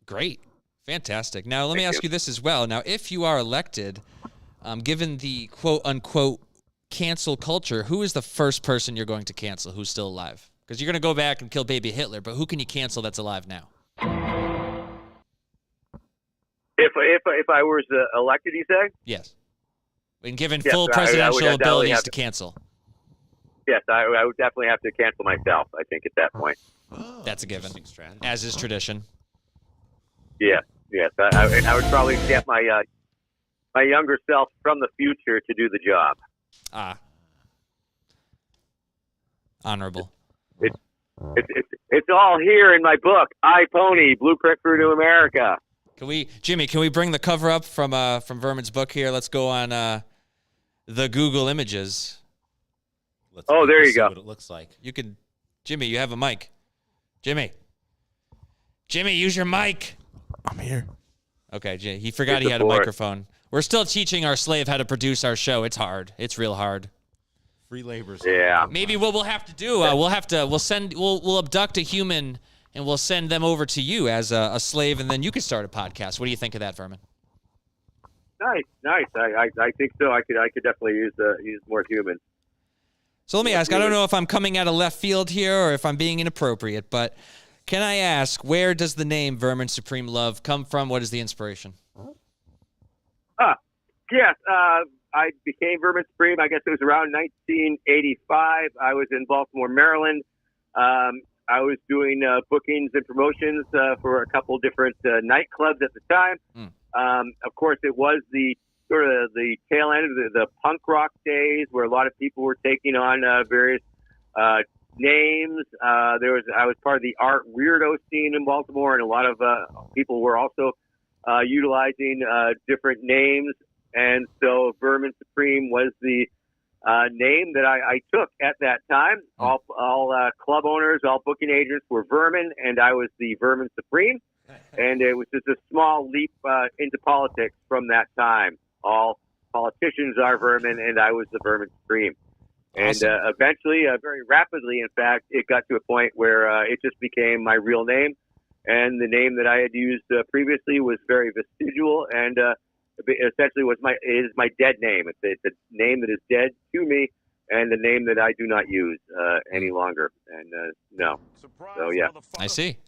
Speaker 1: Great, fantastic. Now let me ask you this as well. Now, if you are elected, given the quote unquote cancel culture, who is the first person you're going to cancel who's still alive? Because you're going to go back and kill baby Hitler, but who can you cancel that's alive now?
Speaker 7: If I was elected, you say?
Speaker 1: Yes. And given full presidential abilities to cancel.
Speaker 7: Yes, I would definitely have to cancel myself, I think, at that point.
Speaker 1: That's a given, as is tradition.
Speaker 7: Yes. I would probably get my younger self from the future to do the job.
Speaker 1: Honorable.
Speaker 7: It's all here in my book, I, Pony, Blueprint for New America.
Speaker 1: Jimmy, can we bring the cover up from Vermin's book here? Let's go on the Google Images.
Speaker 3: There you go.
Speaker 8: What it looks like.
Speaker 1: You could, Jimmy, you have a mic. Jimmy, use your mic.
Speaker 2: I'm here.
Speaker 1: Okay, he forgot he had a microphone. We're still teaching our slave how to produce our show. It's hard. It's real hard.
Speaker 8: Free labor's.
Speaker 3: Yeah.
Speaker 1: Maybe what we'll have to do, we'll abduct a human and we'll send them over to you as a slave, and then you can start a podcast. What do you think of that, Vermin?
Speaker 7: Nice. I think so. I could definitely use more humans.
Speaker 1: So let me ask, I don't know if I'm coming out of left field here or if I'm being inappropriate, but can I ask, where does the name Vermin Supreme Love come from? What is the inspiration?
Speaker 7: Yes, I became Vermin Supreme, I guess it was around 1985. I was in Baltimore, Maryland. I was doing bookings and promotions for a couple different nightclubs at the time. Of course, it was the sort of the tail end of the punk rock days where a lot of people were taking on various names. I was part of the art weirdo scene in Baltimore, and a lot of people were also utilizing different names. And so Vermin Supreme was the name that I took at that time. All club owners, all booking agents were Vermin, and I was the Vermin Supreme. And it was just a small leap into politics from that time. All politicians are vermin, and I was the Vermin Supreme. And eventually, very rapidly, in fact, it got to a point where it just became my real name. And the name that I had used previously was very vestigial, and essentially is my dead name. It's a name that is dead to me, and a name that I do not use any longer. And no. So, yeah.
Speaker 1: I see.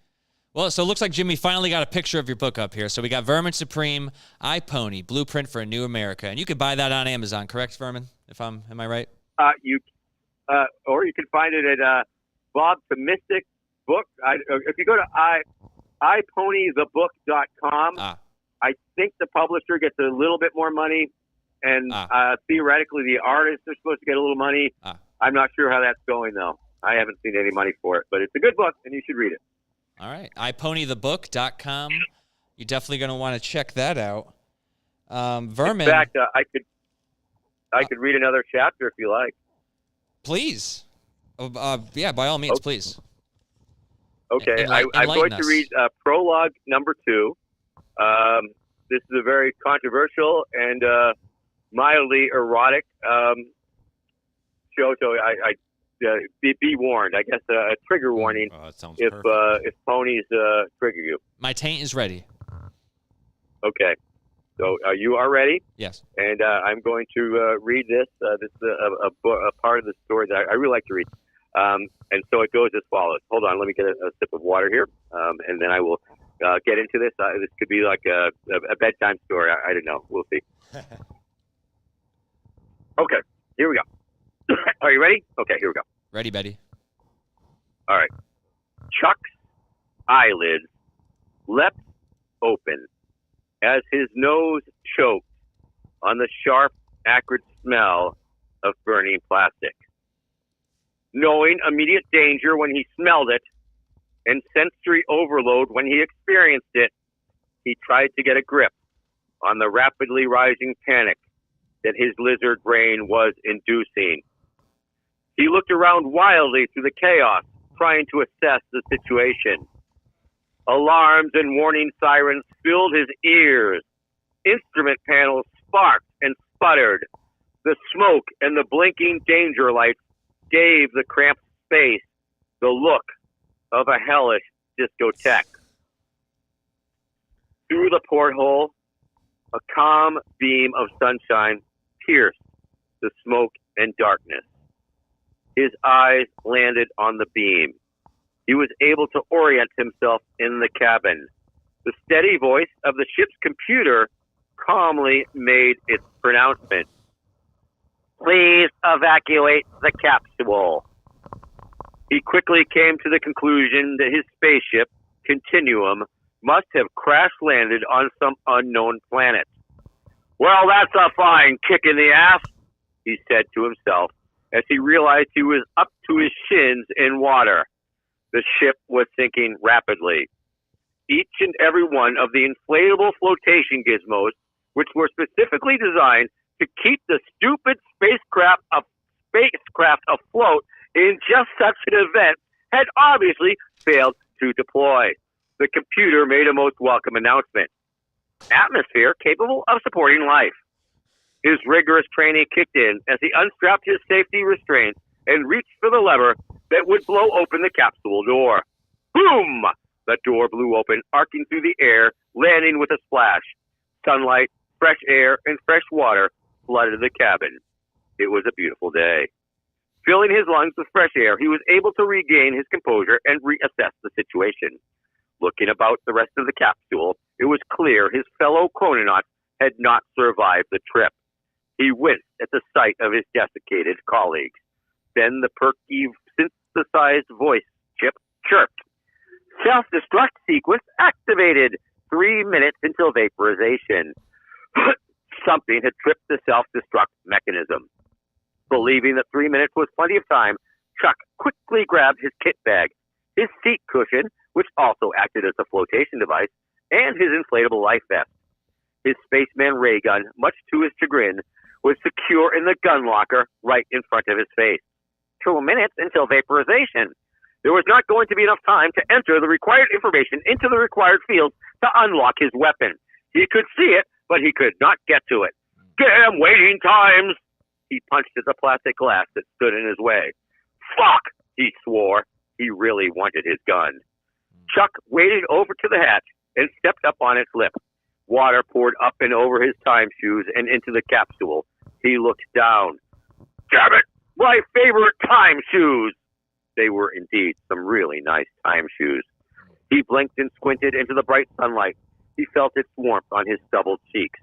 Speaker 1: Well, so it looks like Jimmy finally got a picture of your book up here. So we got Vermin Supreme, iPony, Blueprint for a New America. And you can buy that on Amazon, correct, Vermin? Am I right?
Speaker 7: Or you can find it at Bob Tomistic Book. If you go to iPonythebook.com, I think the publisher gets a little bit more money, and theoretically the artists are supposed to get a little money. I'm not sure how that's going, though. I haven't seen any money for it, but it's a good book, and you should read it.
Speaker 1: All right, iPonythebook.com. You're definitely going to want to check that out. Vermin.
Speaker 7: In fact, I could read another chapter if you like.
Speaker 1: Please. Yeah, by all means, please.
Speaker 7: Okay, I'm going to read prologue number 2. This is a very controversial and mildly erotic show, so be warned. I guess a trigger warning if ponies trigger you.
Speaker 1: My taint is ready.
Speaker 7: Okay, so you are ready?
Speaker 1: Yes.
Speaker 7: And I'm going to read this. This is a part of the story that I really like to read. And so it goes as follows. Hold on, let me get a sip of water here, and then I will get into this. This could be like a bedtime story. I don't know. We'll see. Okay, here we go. Are you ready? Okay, here we go.
Speaker 1: Ready, Betty.
Speaker 7: All right. Chuck's eyelids leapt open as his nose choked on the sharp, acrid smell of burning plastic. Knowing immediate danger when he smelled it and sensory overload when he experienced it, he tried to get a grip on the rapidly rising panic that his lizard brain was inducing. He looked around wildly through the chaos, trying to assess the situation. Alarms and warning sirens filled his ears. Instrument panels sparked and sputtered. The smoke and the blinking danger lights gave the cramped space the look of a hellish discotheque. Through the porthole, a calm beam of sunshine pierced the smoke and darkness. His eyes landed on the beam. He was able to orient himself in the cabin. The steady voice of the ship's computer calmly made its pronouncement. Please evacuate the capsule. He quickly came to the conclusion that his spaceship, Continuum, must have crash-landed on some unknown planet. Well, that's a fine kick in the ass, he said to himself, as he realized he was up to his shins in water. The ship was sinking rapidly. each and every one of the inflatable flotation gizmos, which were specifically designed to keep the stupid spacecraft afloat in just such an event, had obviously failed to deploy. The computer made a most welcome announcement. Atmosphere capable of supporting life. His rigorous training kicked in as he unstrapped his safety restraints and reached for the lever that would blow open the capsule door. Boom! The door blew open, arcing through the air, landing with a splash. Sunlight, fresh air, and fresh water flooded the cabin. It was a beautiful day. Filling his lungs with fresh air, he was able to regain his composure and reassess the situation. Looking about the rest of the capsule, it was clear his fellow chrononauts had not survived the trip. He winced at the sight of his desiccated colleagues. Then the perky, synthesized voice chip chirped. Self-destruct sequence activated. 3 minutes until vaporization. Something had tripped the self-destruct mechanism. Believing that 3 minutes was plenty of time, Chuck quickly grabbed his kit bag, his seat cushion, which also acted as a flotation device, and his inflatable life vest. His spaceman ray gun, much to his chagrin, was secure in the gun locker right in front of his face. 2 minutes until vaporization. There was not going to be enough time to enter the required information into the required field to unlock his weapon. He could see it, but he could not get to it. Damn waiting times! He punched at the plastic glass that stood in his way. Fuck! He swore. He really wanted his gun. Chuck waded over to the hatch and stepped up on its lip. Water poured up and over his time shoes and into the capsule. He looked down. Damn it! My favorite time shoes! They were indeed some really nice time shoes. He blinked and squinted into the bright sunlight. He felt its warmth on his stubbled cheeks.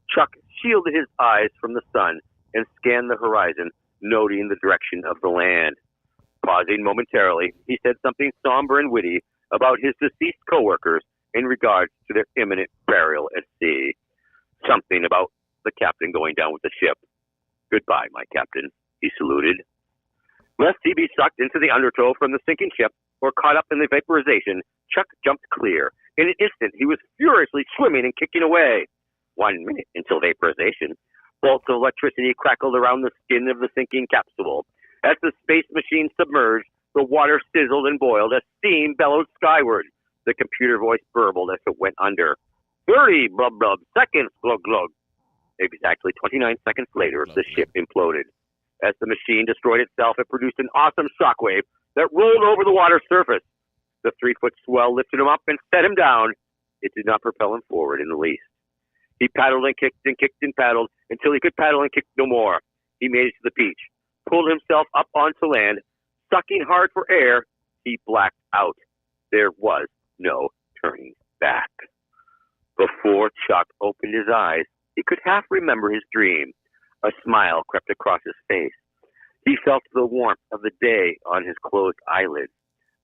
Speaker 7: Chuck shielded his eyes from the sun and scanned the horizon, noting the direction of the land. Pausing momentarily, he said something somber and witty about his deceased coworkers in regards to their imminent burial at sea. Something about the captain going down with the ship. Goodbye, my captain, he saluted. Lest he be sucked into the undertow from the sinking ship or caught up in the vaporization, Chuck jumped clear. In an instant, he was furiously swimming and kicking away. 1 minute until vaporization. Bolts of electricity crackled around the skin of the sinking capsule. As the space machine submerged, the water sizzled and boiled as steam bellowed skyward. The computer voice burbled as it went under. 30 blub blub seconds glug glug. Exactly 29 seconds later, the ship imploded. As the machine destroyed itself, it produced an awesome shockwave that rolled over the water surface. The 3-foot swell lifted him up and set him down. It did not propel him forward in the least. He paddled and kicked and paddled until he could paddle and kick no more. He made it to the beach, pulled himself up onto land. Sucking hard for air, he blacked out. There was no turning back. Before Chuck opened his eyes, he could half remember his dream. A smile crept across his face. He felt the warmth of the day on his closed eyelids.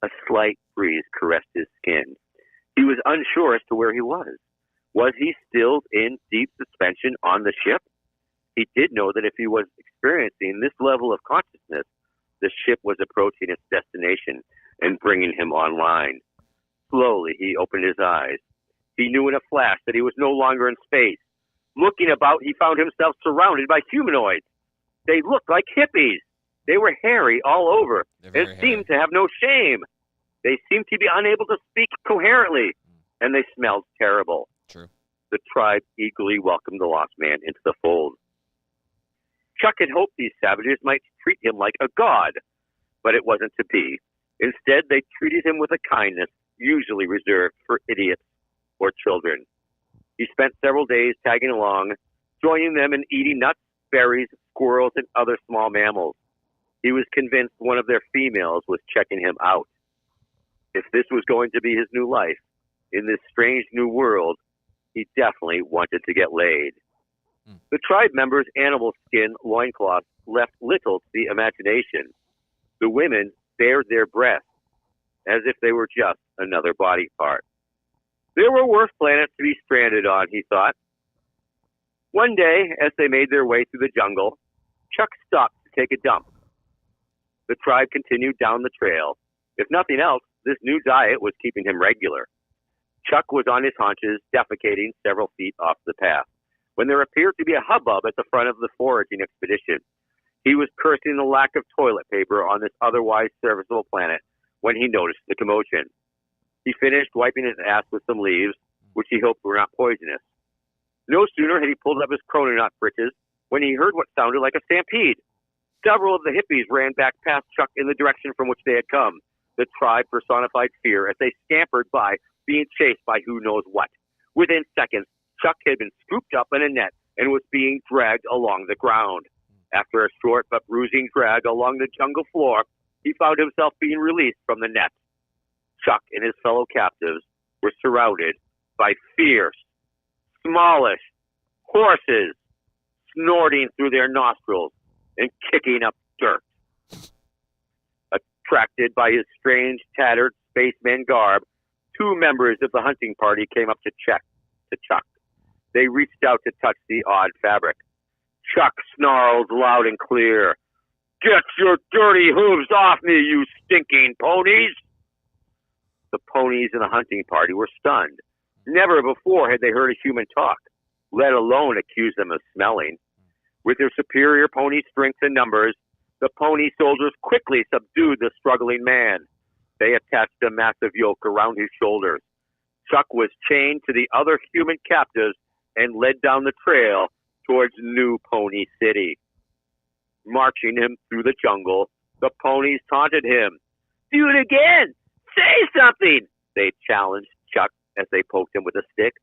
Speaker 7: A slight breeze caressed his skin. He was unsure as to where he was. Was he still in deep suspension on the ship? He did know that if he was experiencing this level of consciousness, the ship was approaching its destination and bringing him online. Slowly, he opened his eyes. He knew in a flash that he was no longer in space. Looking about, he found himself surrounded by humanoids. They looked like hippies. They were hairy all over and seemed to have no shame. They seemed to be unable to speak coherently, and they smelled terrible.
Speaker 1: True.
Speaker 7: The tribe eagerly welcomed the lost man into the fold. Chuck had hoped these savages might treat him like a god, but it wasn't to be. Instead, they treated him with a kindness usually reserved for idiots or children. He spent several days tagging along, joining them in eating nuts, berries, squirrels, and other small mammals. He was convinced one of their females was checking him out. If this was going to be his new life, in this strange new world, he definitely wanted to get laid. The tribe members' animal skin loincloths left little to the imagination. The women bared their breasts, as if they were just another body part. There were worse planets to be stranded on, he thought. One day, as they made their way through the jungle, Chuck stopped to take a dump. The tribe continued down the trail. If nothing else, this new diet was keeping him regular. Chuck was on his haunches, defecating several feet off the path, when there appeared to be a hubbub at the front of the foraging expedition. He was cursing the lack of toilet paper on this otherwise serviceable planet when he noticed the commotion. He finished wiping his ass with some leaves, which he hoped were not poisonous. No sooner had he pulled up his chrononauts breeches when he heard what sounded like a stampede. Several of the hippies ran back past Chuck in the direction from which they had come. The tribe personified fear as they scampered by, being chased by who knows what. Within seconds, Chuck had been scooped up in a net and was being dragged along the ground. After a short but bruising drag along the jungle floor, he found himself being released from the net. Chuck and his fellow captives were surrounded by fierce, smallish horses snorting through their nostrils and kicking up dirt. Attracted by his strange, tattered spaceman garb, two members of the hunting party came up to Chuck. They reached out to touch the odd fabric. Chuck snarled loud and clear, "Get your dirty hooves off me, you stinking ponies!" The ponies in the hunting party were stunned. Never before had they heard a human talk, let alone accuse them of smelling. With their superior pony strength and numbers, the pony soldiers quickly subdued the struggling man. They attached a massive yoke around his shoulders. Chuck was chained to the other human captives and led down the trail towards New Pony City. Marching him through the jungle, the ponies taunted him. "Do it again! Say something!" they challenged Chuck as they poked him with a stick.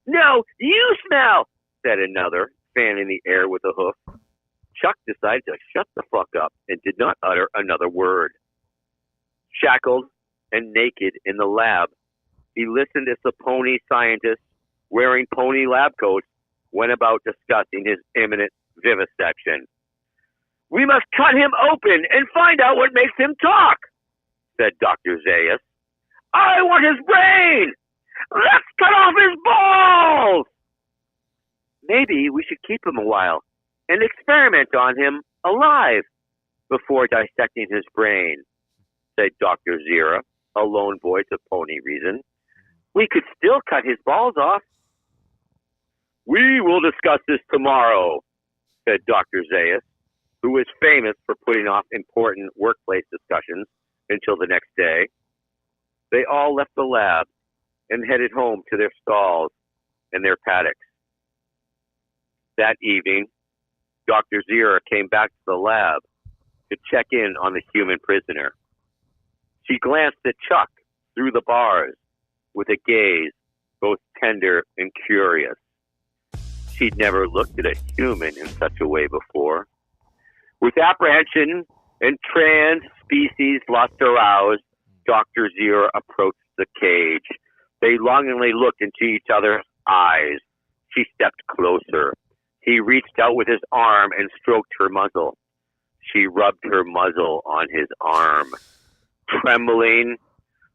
Speaker 7: "No, you smell!" said another, fanning the air with a hoof. Chuck decided to shut the fuck up and did not utter another word. Shackled and naked in the lab, he listened as the pony scientists, wearing pony lab coats, went about discussing his imminent vivisection. "We must cut him open and find out what makes him talk," said Dr. Zaius. "I want his brain! Let's cut off his balls!" "Maybe we should keep him a while and experiment on him alive before dissecting his brain," said Dr. Zira, a lone voice of pony reason. "We could still cut his balls off." "We will discuss this tomorrow," said Dr. Zaius, who was famous for putting off important workplace discussions until the next day. They all left the lab and headed home to their stalls and their paddocks. That evening, Dr. Zira came back to the lab to check in on the human prisoner. She glanced at Chuck through the bars with a gaze both tender and curious. She'd never looked at a human in such a way before. With apprehension and trans-species lust aroused, Dr. Zira approached the cage. They longingly looked into each other's eyes. She stepped closer. He reached out with his arm and stroked her muzzle. She rubbed her muzzle on his arm. Trembling,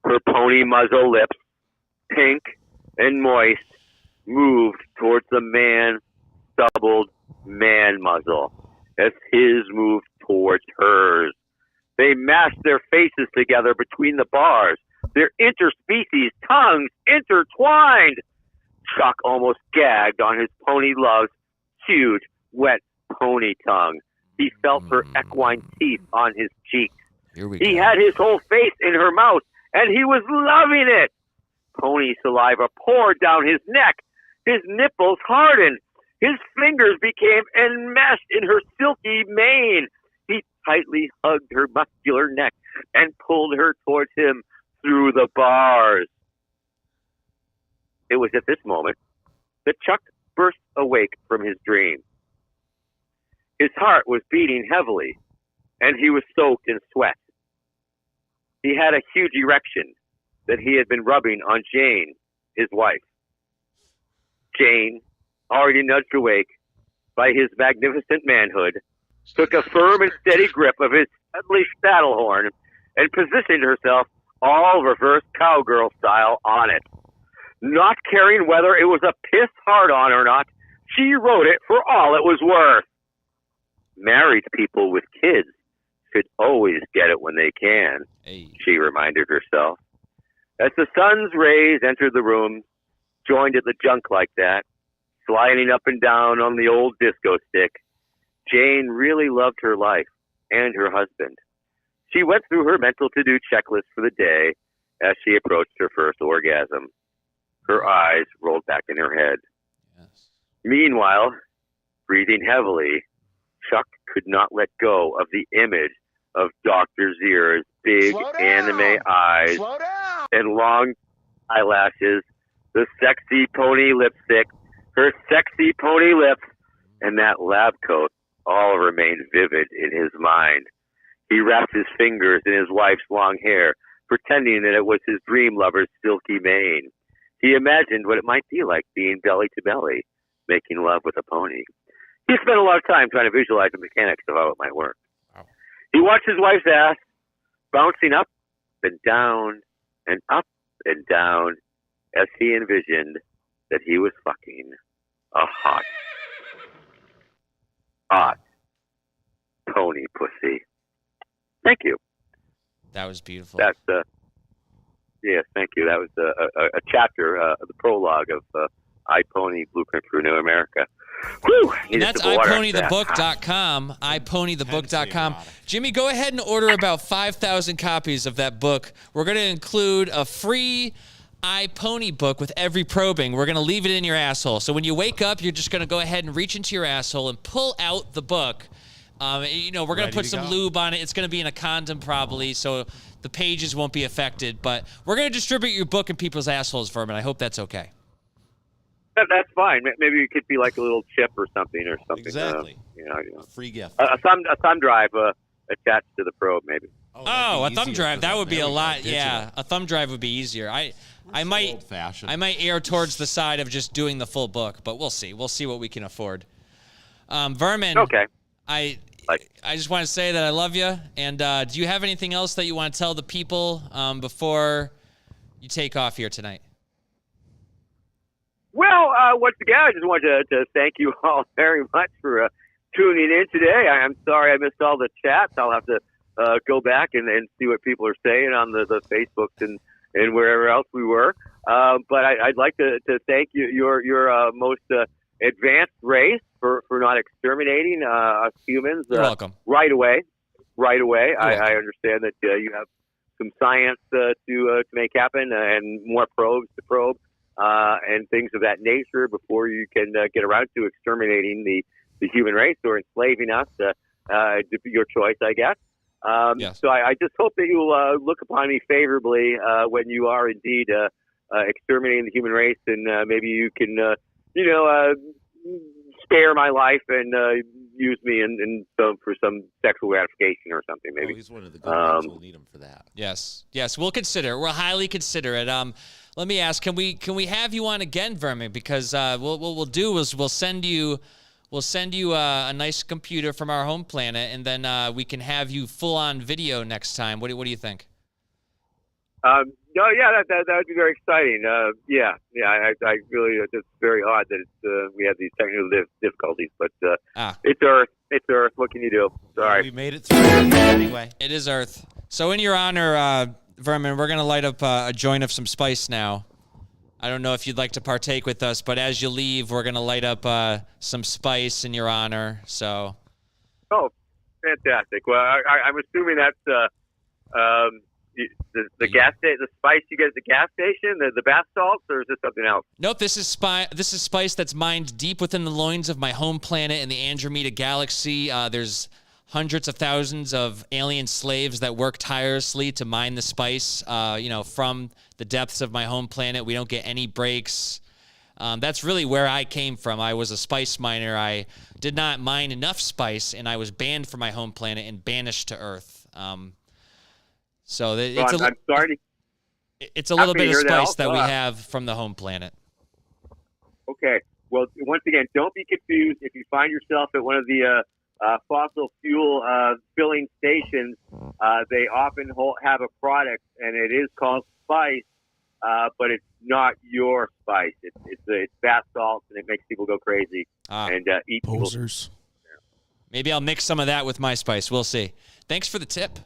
Speaker 7: her pony muzzle lips, pink and moist, moved towards the man-stubbled man muzzle as his moved towards hers. They mashed their faces together between the bars, their interspecies tongues intertwined. Chuck almost gagged on his pony love's huge, wet pony tongue. He felt her equine teeth on his cheeks. He had his whole face in her mouth, and he was loving it. Pony saliva poured down his neck. His nipples hardened. His fingers became enmeshed in her silky mane. He tightly hugged her muscular neck and pulled her towards him through the bars. It was at this moment that Chuck burst awake from his dream. His heart was beating heavily, and he was soaked in sweat. He had a huge erection that he had been rubbing on Jane, his wife. Jane, already nudged awake by his magnificent manhood, took a firm and steady grip of his deadly saddle horn and positioned herself all reverse cowgirl style on it. Not caring whether it was a piss hard-on or not, she rode it for all it was worth. Married people with kids should always get it when they can, she reminded herself. As the sun's rays entered the room, joined at the junk like that, sliding up and down on the old disco stick, Jane really loved her life and her husband. She went through her mental to-do checklist for the day as she approached her first orgasm. Her eyes rolled back in her head.
Speaker 1: Yes.
Speaker 7: Meanwhile, breathing heavily, Chuck could not let go of the image of Dr. Zira's big anime eyes and long eyelashes, the sexy pony lipstick, her sexy pony lips, and that lab coat all remained vivid in his mind. He wrapped his fingers in his wife's long hair, pretending that it was his dream lover's silky mane. He imagined what it might be like being belly to belly, making love with a pony. He spent a lot of time trying to visualize the mechanics of how it might work.
Speaker 1: Wow.
Speaker 7: He watched his wife's ass bouncing up and down and up and down as he envisioned that he was fucking a hot pony pussy. Thank you.
Speaker 1: That was beautiful.
Speaker 7: That's yes, thank you. That was a chapter, the prologue of iPony Blueprint for New America. Whew,
Speaker 1: and that's iPonythebook.com. iPonythebook.com. Jimmy, go ahead and order about 5,000 copies of that book. We're going to include a free iPony book with every probing. We're going to leave it in your asshole. So when you wake up, you're just going to go ahead and reach into your asshole and pull out the book. We're going to put some lube on it. It's going to be in a condom probably, so the pages won't be affected. But we're going to distribute your book in people's assholes, Vermin. I hope that's okay.
Speaker 7: That's fine. Maybe it could be like a little chip or something.
Speaker 3: Exactly. Free gift.
Speaker 7: A thumb drive attached to the probe, maybe.
Speaker 1: A thumb drive. That would be a lot. Yeah, a thumb drive would be easier. I might err towards the side of just doing the full book, but we'll see. We'll see what we can afford. Vermin.
Speaker 7: Okay.
Speaker 1: I just want to say that I love you. And do you have anything else that you want to tell the people before you take off here tonight?
Speaker 7: Well, once again, I just wanted to thank you all very much for tuning in today. I'm sorry I missed all the chats. I'll have to go back and see what people are saying on the Facebooks and wherever else we were. But I'd like to thank you, your most advanced race for not exterminating us humans.
Speaker 1: You're welcome.
Speaker 7: Right away. I understand that you have some science to make happen and more probes to probe. And things of that nature before you can get around to exterminating the human race or enslaving us, your choice, I guess.
Speaker 1: Yes.
Speaker 7: So I just hope that you'll look upon me favorably when you are indeed exterminating the human race, and maybe you can, spare my life and use me for some sexual gratification or something. Maybe
Speaker 3: he's one of the good ones. We'll need him for that.
Speaker 1: Yes, we'll consider. We'll highly consider it. Let me ask: Can we have you on again, Vermin? Because what we'll do is we'll send you a nice computer from our home planet, and then we can have you full on video next time. What do you think?
Speaker 7: No, yeah, that would be very exciting. I really, it's very odd that we have these technical difficulties, but it's Earth. It's Earth. What can you do? Sorry.
Speaker 3: We made it through anyway.
Speaker 1: It is Earth. So in your honor, Vermin, we're going to light up a joint of some spice now. I don't know if you'd like to partake with us, but as you leave, we're going to light up some spice in your honor. So.
Speaker 7: Oh, fantastic. Well, I'm assuming that's the gas station, the spice you get at the gas station, the bath salts, or is this something else?
Speaker 1: Nope, this is spice that's mined deep within the loins of my home planet in the Andromeda Galaxy. There's hundreds of thousands of alien slaves that work tirelessly to mine the spice, from the depths of my home planet. We don't get any breaks. That's really where I came from. I was a spice miner. I did not mine enough spice, and I was banned from my home planet and banished to Earth. I'm sorry. It's a little bit of spice that we have from the home planet.
Speaker 7: Okay. Well, once again, don't be confused. If you find yourself at one of the fossil fuel filling stations, they often have a product, and it is called spice, but it's not your spice. It's bath salts, and it makes people go crazy and eat
Speaker 2: posers.
Speaker 1: Maybe I'll mix some of that with my spice. We'll see. Thanks for the tip.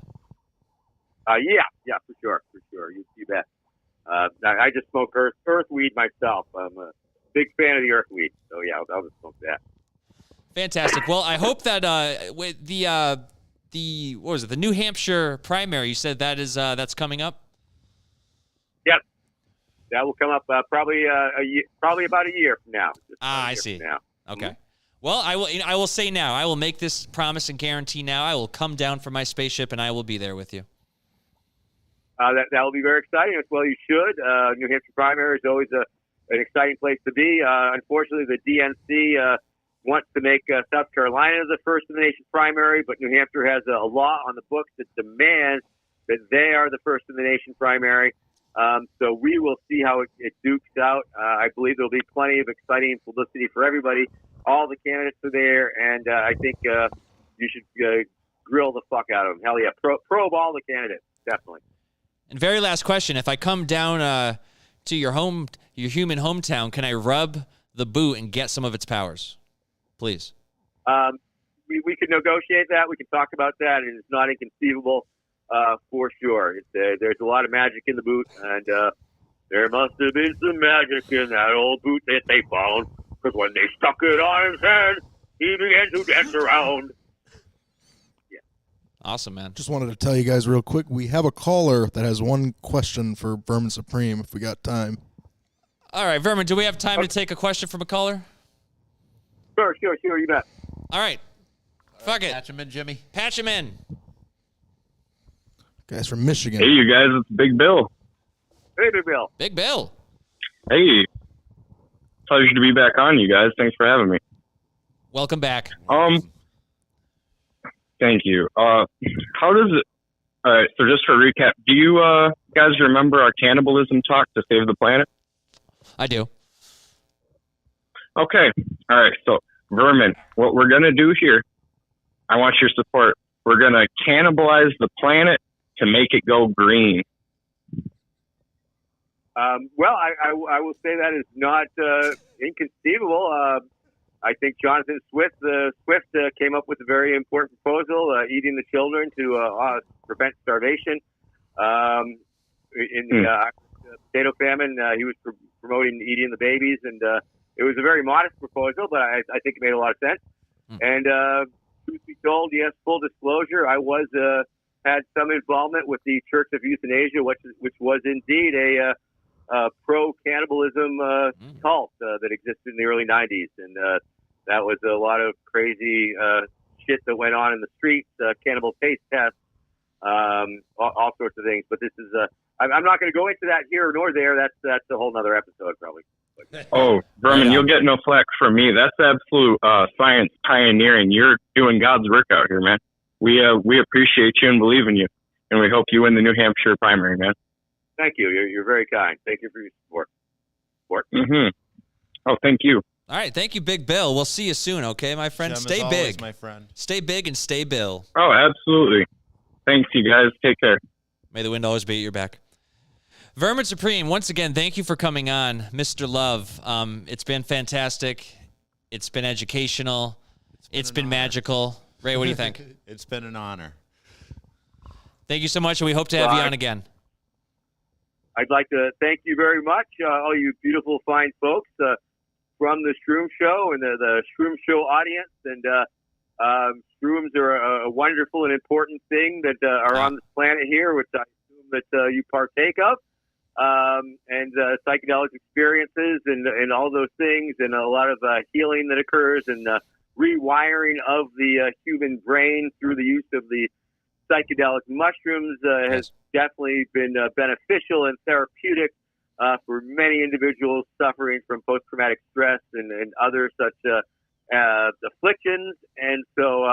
Speaker 7: Yeah, for sure. You bet. I just smoke earth weed myself. I'm a big fan of the earth weed. So yeah, I'll just smoke that.
Speaker 1: Fantastic. Well, I hope that with the what was it? The New Hampshire primary. You said that's coming up.
Speaker 7: Yep, that will come up probably about a year from now.
Speaker 1: I see.
Speaker 7: Now.
Speaker 1: Okay.
Speaker 7: Mm-hmm.
Speaker 1: Well, I will say now. I will make this promise and guarantee now. I will come down from my spaceship and I will be there with you.
Speaker 7: That will be very exciting. As well, you should. New Hampshire primary is always an exciting place to be. Unfortunately, the DNC wants to make South Carolina the first in the nation primary, but New Hampshire has a law on the books that demands that they are the first in the nation primary. So we will see how it dukes out. I believe there will be plenty of exciting publicity for everybody. All the candidates are there, and I think you should grill the fuck out of them. Hell yeah, probe all the candidates, definitely.
Speaker 1: And very last question: if I come down to your human hometown, can I rub the boot and get some of its powers, please?
Speaker 7: We could negotiate that. We can talk about that, and it's not inconceivable for sure. There's a lot of magic in the boot, and there must have been some magic in that old boot that they found, because when they stuck it on his head, he began to dance around.
Speaker 1: Awesome, man.
Speaker 2: Just wanted to tell you guys real quick, we have a caller that has one question for Vermin Supreme, if we got time.
Speaker 1: All right, Vermin, do we have time to take a question from a caller?
Speaker 7: Sure, you bet.
Speaker 1: All right. Fuck it.
Speaker 3: Patch him in, Jimmy.
Speaker 1: Patch him in.
Speaker 2: Guys from Michigan.
Speaker 8: Hey, you guys, it's Big Bill.
Speaker 7: Hey, Big Bill.
Speaker 1: Big Bill.
Speaker 8: Hey. Pleasure to be back on, you guys. Thanks for having me.
Speaker 1: Welcome back.
Speaker 8: Thank you. How does it... All right, so just for a recap, do you guys remember our cannibalism talk to save the planet?
Speaker 1: I do.
Speaker 8: Okay. All right, so, Vermin, what we're going to do here, I want your support. We're going to cannibalize the planet to make it go green.
Speaker 7: Well, I will say that is not inconceivable. I think Jonathan Swift came up with a very important proposal, eating the children to prevent starvation. In the potato famine, he was promoting eating the babies, and it was a very modest proposal, but I think it made a lot of sense. And truth be told, yes, full disclosure, I had some involvement with the Church of Euthanasia, which was indeed a pro-cannibalism cult that existed in the early 90s. And that was a lot of crazy shit that went on in the streets, cannibal taste tests, all sorts of things. But this is, I'm not going to go into that here nor there. That's a whole nother episode, probably.
Speaker 8: Oh, Vermin, you'll get no flack from me. That's absolute science pioneering. You're doing God's work out here, man. We appreciate you and believe in you, and we hope you win the New Hampshire primary, man.
Speaker 7: Thank you. You're very kind. Thank you for your support.
Speaker 8: Mm-hmm. Oh, thank you.
Speaker 1: All right, thank you, Big Bill. We'll see you soon, okay, my friend?
Speaker 3: Gem,
Speaker 1: Stay
Speaker 3: as
Speaker 1: big.
Speaker 3: always, my friend.
Speaker 1: Stay big and stay Bill.
Speaker 8: Oh, absolutely. Thanks, you guys. Take care.
Speaker 1: May the wind always be at your back. Vermin Supreme, once again, thank you for coming on, Mr. Love. It's been fantastic. It's been educational. It's been magical. Ray, what do you think?
Speaker 3: It's been an honor.
Speaker 1: Thank you so much, and we hope to have you on again.
Speaker 7: I'd like to thank you very much, all you beautiful, fine folks from the Shroom Show and the Shroom Show audience. And Shrooms are a wonderful and important thing that are on this planet here, which I assume that you partake of. And psychedelic experiences and all those things, and a lot of healing that occurs, and rewiring of the human brain through the use of the psychedelic mushrooms has definitely been beneficial and therapeutic for many individuals suffering from post-traumatic stress and other such afflictions. And so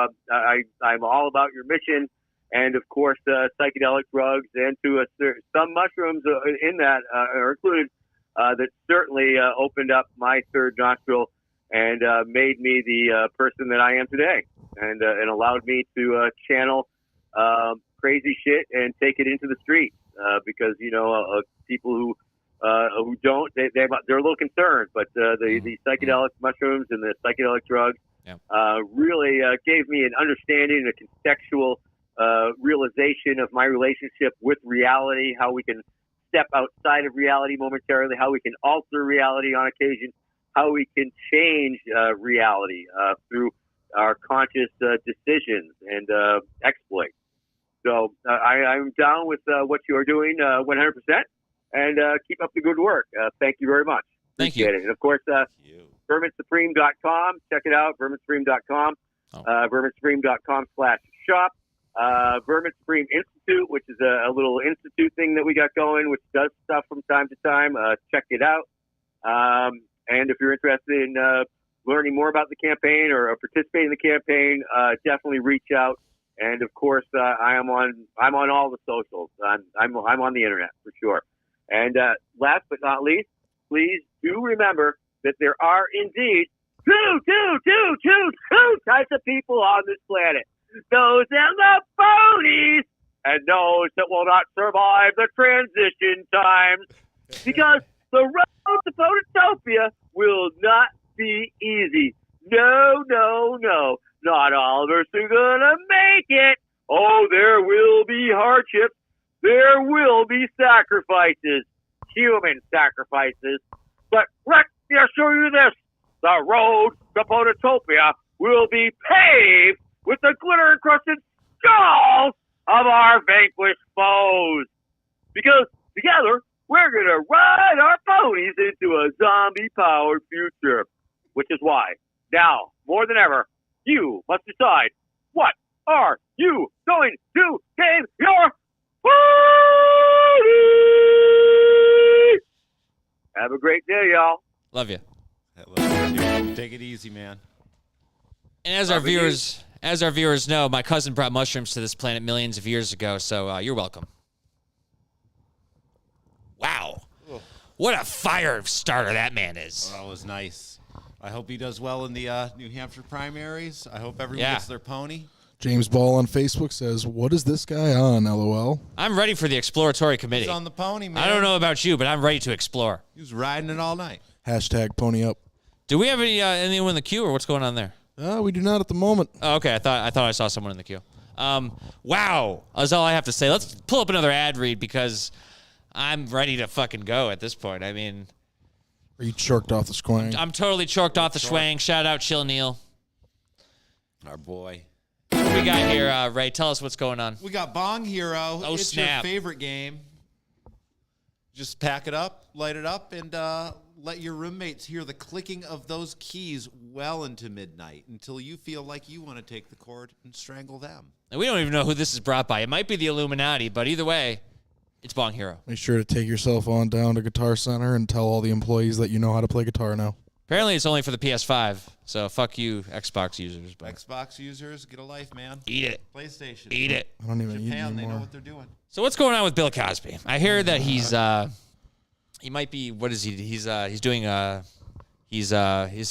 Speaker 7: I'm all about your mission. And, of course, psychedelic drugs and some mushrooms in that are included that certainly opened up my third nostril and made me the person that I am today, and allowed me to channel crazy shit and take it into the streets because, people who don't, they're a little concerned. But the psychedelic mushrooms and the psychedelic drugs really gave me an understanding, a contextual realization of my relationship with reality, how we can step outside of reality momentarily, how we can alter reality on occasion, how we can change reality through our conscious decisions and exploits. So I'm down with what you are doing 100%, and keep up the good work. Thank you very much.
Speaker 1: Thank you.
Speaker 7: Appreciate it. And, of course, verminsupreme.com. Check it out, verminsupreme.com. verminsupreme.com/shop. Vermin Supreme Institute, which is a little institute thing that we got going, which does stuff from time to time. Check it out. And if you're interested in learning more about the campaign or participating in the campaign, definitely reach out. And of course, I'm on all the socials. I'm on the internet for sure. And last but not least, please do remember that there are indeed two types of people on this planet. Those that love ponies and those that will not survive the transition times. Because the road to Phototopia will not be easy. No. Not all of us are going to make it. Oh, there will be hardships. There will be sacrifices. Human sacrifices. But let me assure you this. The road to Phototopia will be paved with the glitter-encrusted skulls of our vanquished foes. Because together, we're going to ride our ponies into a zombie-powered future. Which is why, now, more than ever, you must decide, what are you going to name your pony? Have a great day, y'all.
Speaker 1: Love you.
Speaker 3: Take it easy, man.
Speaker 1: And as our viewers know, my cousin brought mushrooms to this planet millions of years ago, so you're welcome. Wow. What a fire starter that man is.
Speaker 3: That was nice. I hope he does well in the New Hampshire primaries. I hope everyone gets their pony.
Speaker 2: James Ball on Facebook says, "What is this guy on, LOL?"
Speaker 1: I'm ready for the exploratory committee.
Speaker 3: He's on the pony, man.
Speaker 1: I don't know about you, but I'm ready to explore.
Speaker 3: He was riding it all night.
Speaker 2: Hashtag pony up.
Speaker 1: Do we have anyone in the queue, or what's going on there?
Speaker 2: We do not at the moment.
Speaker 1: Oh, okay, I thought I saw someone in the queue. Wow, that's all I have to say. Let's pull up another ad read because I'm ready to fucking go at this point. I mean,
Speaker 2: are you choked off the swang?
Speaker 1: I'm totally choked off the swang. Shout out Chill Neil,
Speaker 3: our boy.
Speaker 1: What we got here, Ray? Tell us what's going on.
Speaker 3: We got Bong Hero.
Speaker 1: Oh,
Speaker 3: it's
Speaker 1: snap.
Speaker 3: your favorite game. Just pack it up, light it up, and let your roommates hear the clicking of those keys well into midnight until you feel like you want to take the cord and strangle them.
Speaker 1: And we don't even know who this is brought by. It might be the Illuminati, but either way, it's Bong Hero.
Speaker 2: Make sure to take yourself on down to Guitar Center and tell all the employees that you know how to play guitar now.
Speaker 1: Apparently, it's only for the PS5, so fuck you, Xbox users. But
Speaker 3: Xbox users, get a life, man.
Speaker 1: Eat it.
Speaker 3: PlayStation.
Speaker 1: Eat it.
Speaker 2: I don't even eat
Speaker 3: Japan,
Speaker 2: anymore.
Speaker 3: they know what they're doing.
Speaker 1: So what's going on with Bill Cosby? I hear that he might be, what is he? Is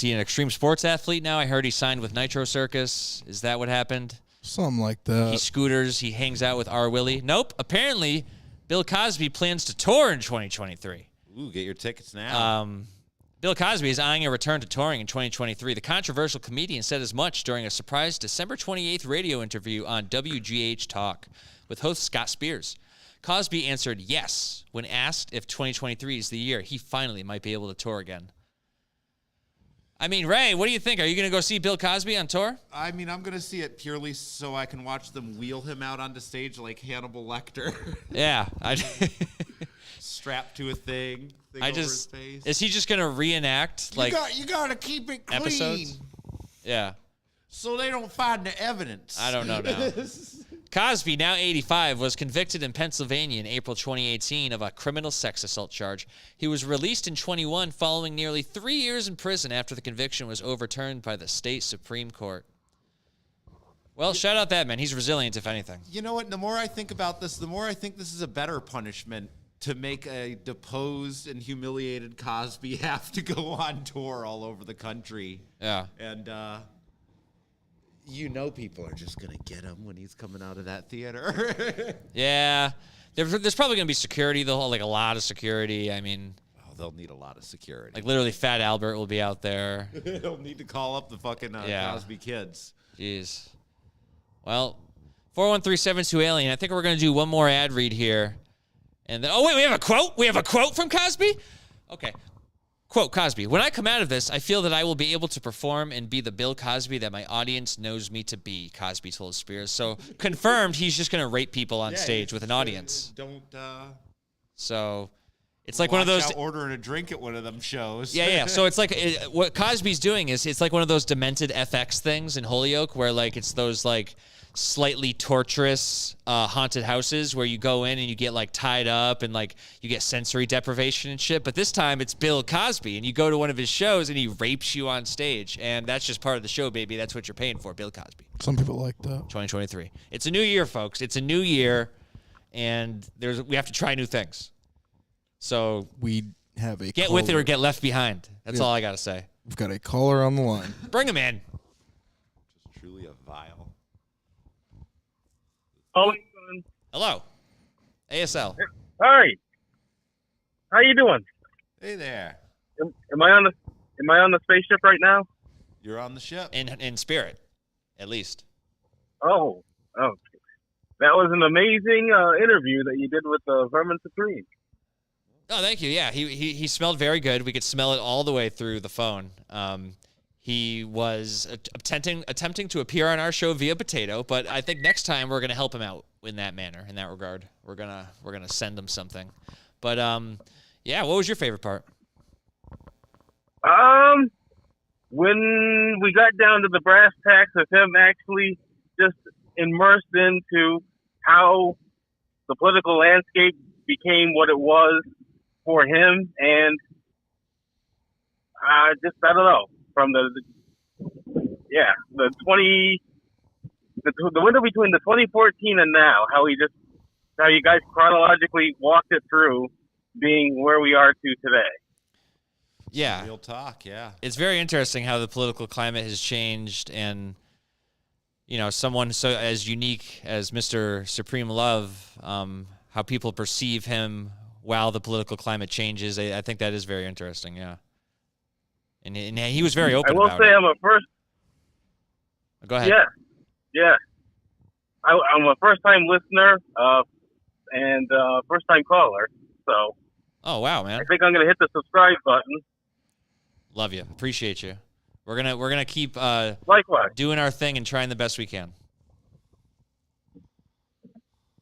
Speaker 1: he an extreme sports athlete now? I heard he signed with Nitro Circus. Is that what happened?
Speaker 2: Something like that.
Speaker 1: He scooters. He hangs out with R. Willie. Nope. Apparently, Bill Cosby plans to tour in 2023.
Speaker 3: Ooh, get your tickets now.
Speaker 1: Bill Cosby is eyeing a return to touring in 2023. The controversial comedian said as much during a surprise December 28th radio interview on WGH Talk with host Scott Spears. Cosby answered yes when asked if 2023 is the year he finally might be able to tour again. I mean, Ray, what do you think? Are you going to go see Bill Cosby on tour?
Speaker 3: I mean, I'm going to see it purely so I can watch them wheel him out onto stage like Hannibal Lecter.
Speaker 1: Yeah.
Speaker 3: Strapped to a thing over his face.
Speaker 1: Is he just going to reenact
Speaker 3: you got to keep it clean.
Speaker 1: Episodes? Yeah.
Speaker 3: So they don't find the evidence.
Speaker 1: I don't know now. Cosby, now 85, was convicted in Pennsylvania in April 2018 of a criminal sex assault charge. He was released in 21 following nearly 3 years in prison after the conviction was overturned by the state Supreme Court. Well, shout out that man. He's resilient, if anything.
Speaker 3: You know what? The more I think about this, the more I think this is a better punishment to make a deposed and humiliated Cosby have to go on tour all over the country.
Speaker 1: Yeah.
Speaker 3: And, you know people are just going to get him when he's coming out of that theater.
Speaker 1: Yeah. There's probably going to be security, though, like a lot of security. I mean...
Speaker 3: Oh, they'll need a lot of security.
Speaker 1: Like, literally, Fat Albert will be out there.
Speaker 3: They'll need to call up the fucking Cosby kids.
Speaker 1: Jeez. Well, 413-72-ALIEN. I think we're going to do one more ad read here. And then, oh, wait, we have a quote? We have a quote from Cosby? Okay. Quote, Cosby, when I come out of this, I feel that I will be able to perform and be the Bill Cosby that my audience knows me to be, Cosby told Spears. So, confirmed, he's just going to rape people on stage with an audience.
Speaker 3: Don't,
Speaker 1: So, it's like one of those...
Speaker 3: ordering a drink at one of them shows.
Speaker 1: Yeah. So, it's like... what Cosby's doing is, it's like one of those demented FX things in Holyoke where, like, it's those, like... slightly torturous haunted houses where you go in and you get like tied up and like you get sensory deprivation and shit. But this time it's Bill Cosby and you go to one of his shows and he rapes you on stage. And that's just part of the show, baby. That's what you're paying for, Bill Cosby.
Speaker 2: Some people like that.
Speaker 1: 2023. It's a new year, folks. It's a new year and we have to try new things. So
Speaker 2: We have a
Speaker 1: get with it or get left behind. That's all I got to say.
Speaker 2: We've got a caller on the line.
Speaker 1: Bring him in.
Speaker 3: Just truly a vile.
Speaker 1: Hello. ASL.
Speaker 9: Hi. How you doing?
Speaker 3: Hey there.
Speaker 9: Am I on the spaceship right now?
Speaker 3: You're on the ship.
Speaker 1: In spirit, at least.
Speaker 9: Oh. That was an amazing interview that you did with Vermin Supreme.
Speaker 1: Oh, thank you. Yeah, he smelled very good. We could smell it all the way through the phone. He was attempting to appear on our show via potato, but I think next time we're gonna help him out in that manner, in that regard. We're gonna send him something. But yeah, what was your favorite part?
Speaker 9: When we got down to the brass tacks of him actually just immersed into how the political landscape became what it was for him, and I don't know. From the window between the 2014 and now, how you guys chronologically walked it through being where we are to today.
Speaker 1: Yeah.
Speaker 3: Real talk, yeah.
Speaker 1: It's very interesting how the political climate has changed and, you know, someone so as unique as Mr. Supreme Love, how people perceive him while the political climate changes. I think that is very interesting, yeah. And he was very open about it.
Speaker 9: I will say I'm a first...
Speaker 1: Go ahead.
Speaker 9: Yeah. I'm a first-time listener and first-time caller, so...
Speaker 1: Oh, wow, man.
Speaker 9: I think I'm going to hit the subscribe button.
Speaker 1: Love you. Appreciate you. We're gonna keep
Speaker 9: likewise
Speaker 1: doing our thing and trying the best we can.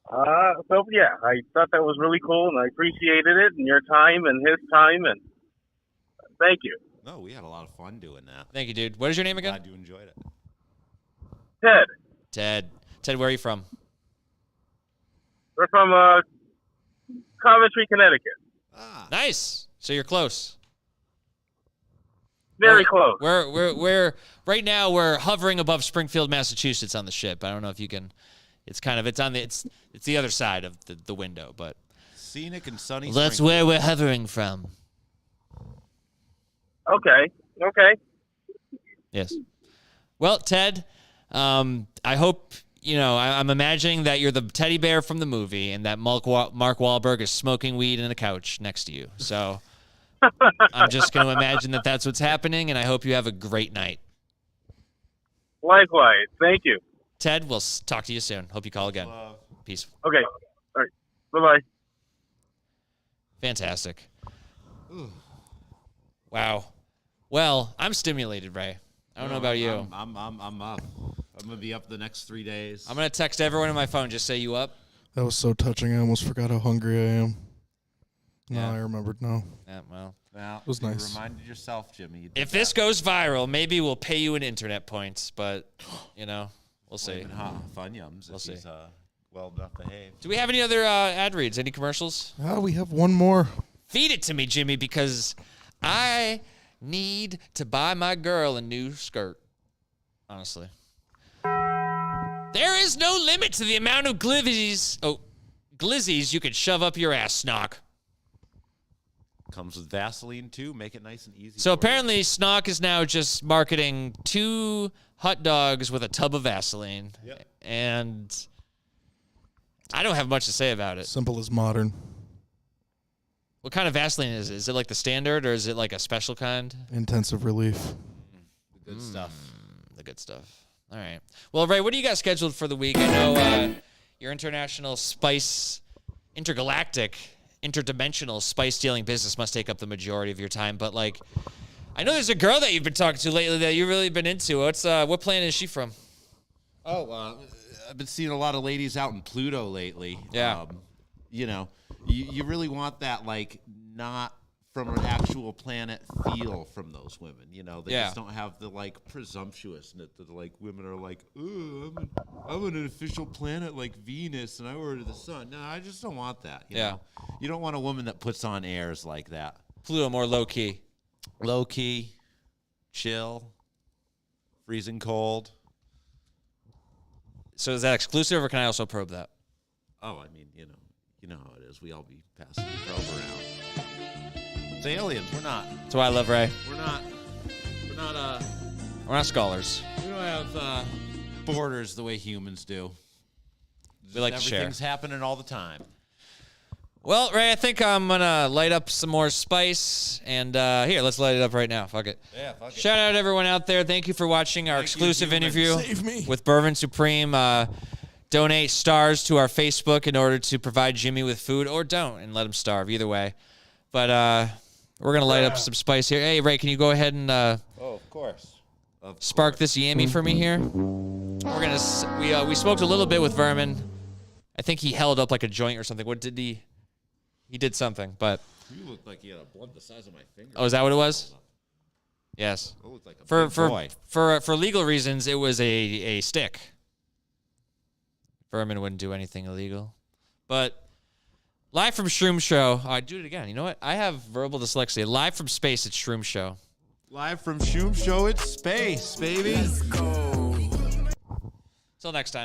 Speaker 9: So, yeah, I thought that was really cool, and I appreciated it, and your time and his time, and thank you.
Speaker 3: No, we had a lot of fun doing that.
Speaker 1: Thank you, dude. What is your name again?
Speaker 3: Glad you enjoyed it.
Speaker 9: Ted,
Speaker 1: where are you from?
Speaker 9: We're from Coventry, Connecticut.
Speaker 1: Nice. So you're close.
Speaker 9: Very close.
Speaker 1: We're right now we're hovering above Springfield, Massachusetts on the ship. I don't know if you can. It's the other side of the window, but
Speaker 3: scenic and sunny.
Speaker 1: That's where we're hovering from.
Speaker 9: Okay.
Speaker 1: Yes. Well, Ted, I hope, you know, I'm imagining that you're the teddy bear from the movie and that Mark Wahlberg is smoking weed in a couch next to you. So I'm just going to imagine that that's what's happening, and I hope you have a great night.
Speaker 9: Likewise. Thank you.
Speaker 1: Ted, we'll talk to you soon. Hope you call again. Peace.
Speaker 9: Okay. All right. Bye-bye.
Speaker 1: Fantastic. Wow. Well, I'm stimulated, Ray. I don't know about you.
Speaker 3: I'm up. I'm gonna be up the next 3 days.
Speaker 1: I'm gonna text everyone on my phone. Just say you up.
Speaker 2: That was so touching. I almost forgot how hungry I am.
Speaker 1: Yeah.
Speaker 2: No, I remembered now.
Speaker 1: Yeah, well,
Speaker 2: it was nice.
Speaker 3: You reminded yourself, Jimmy.
Speaker 1: If this goes viral, maybe we'll pay you in internet points, but, you know, we'll see.
Speaker 3: Funyums.
Speaker 1: We'll see.
Speaker 3: He's, well enough behaved.
Speaker 1: Do we have any other ad reads? Any commercials?
Speaker 2: We have one more.
Speaker 1: Feed it to me, Jimmy, because I need to buy my girl a new skirt. Honestly. There is no limit to the amount of glizzies you could shove up your ass, Snock.
Speaker 3: Comes with Vaseline, too. Make it nice and easy.
Speaker 1: So apparently, Snock is now just marketing 2 hot dogs with a tub of Vaseline.
Speaker 3: Yep.
Speaker 1: And I don't have much to say about it.
Speaker 2: Simple as modern.
Speaker 1: What kind of Vaseline is it? Is it like the standard or is it like a special kind?
Speaker 2: Intensive relief.
Speaker 3: The good stuff.
Speaker 1: The good stuff. All right. Well, Ray, what do you got scheduled for the week? I know your International Spice Intergalactic interdimensional spice dealing business must take up the majority of your time. But like, I know there's a girl that you've been talking to lately that you've really been into. What planet is she from?
Speaker 3: Oh, I've been seeing a lot of ladies out in Pluto lately.
Speaker 1: Yeah.
Speaker 3: You know, you really want that, like, not from an actual planet feel from those women. You know, they just don't have the, like, presumptuousness that, like, women are like, ooh, I'm on an official planet like Venus and I order the sun. No, I just don't want that. You know? You don't want a woman that puts on airs like that.
Speaker 1: Pluto more low key.
Speaker 3: Low key, chill, freezing cold.
Speaker 1: So is that exclusive, or can I also probe that?
Speaker 3: Oh, I mean, you know how it is. We all be passing the probe around. It's aliens. We're not.
Speaker 1: That's why I love Ray.
Speaker 3: We're not
Speaker 1: scholars.
Speaker 3: We don't have borders the way humans do.
Speaker 1: We like to share.
Speaker 3: Everything's happening all the time.
Speaker 1: Well, Ray, I think I'm going to light up some more spice. And here, let's light it up right now. Fuck it.
Speaker 3: Yeah, fuck it.
Speaker 1: Shout out to everyone out there. Thank you for watching our exclusive interview with Vermin Supreme. Donate stars to our Facebook in order to provide Jimmy with food, or don't and let him starve. Either way. But we're going to light up some spice here. Hey, Ray, can you go ahead and
Speaker 3: of course.
Speaker 1: Spark this yammy for me here? We're going to we smoked a little bit with Vermin. I think he held up like a joint or something. What did he? He did something, but
Speaker 3: You look like you had a blunt the size of my finger.
Speaker 1: oh, is that what it was? Yes.
Speaker 3: It looked like a big boy.
Speaker 1: For legal reasons, it was a stick. Vermin wouldn't do anything illegal, but live from Shroom Show. I do it again. You know what? I have verbal dyslexia. Live from space at Shroom Show.
Speaker 3: Live from Shroom Show, it's space, baby. Let's go.
Speaker 1: Till next time.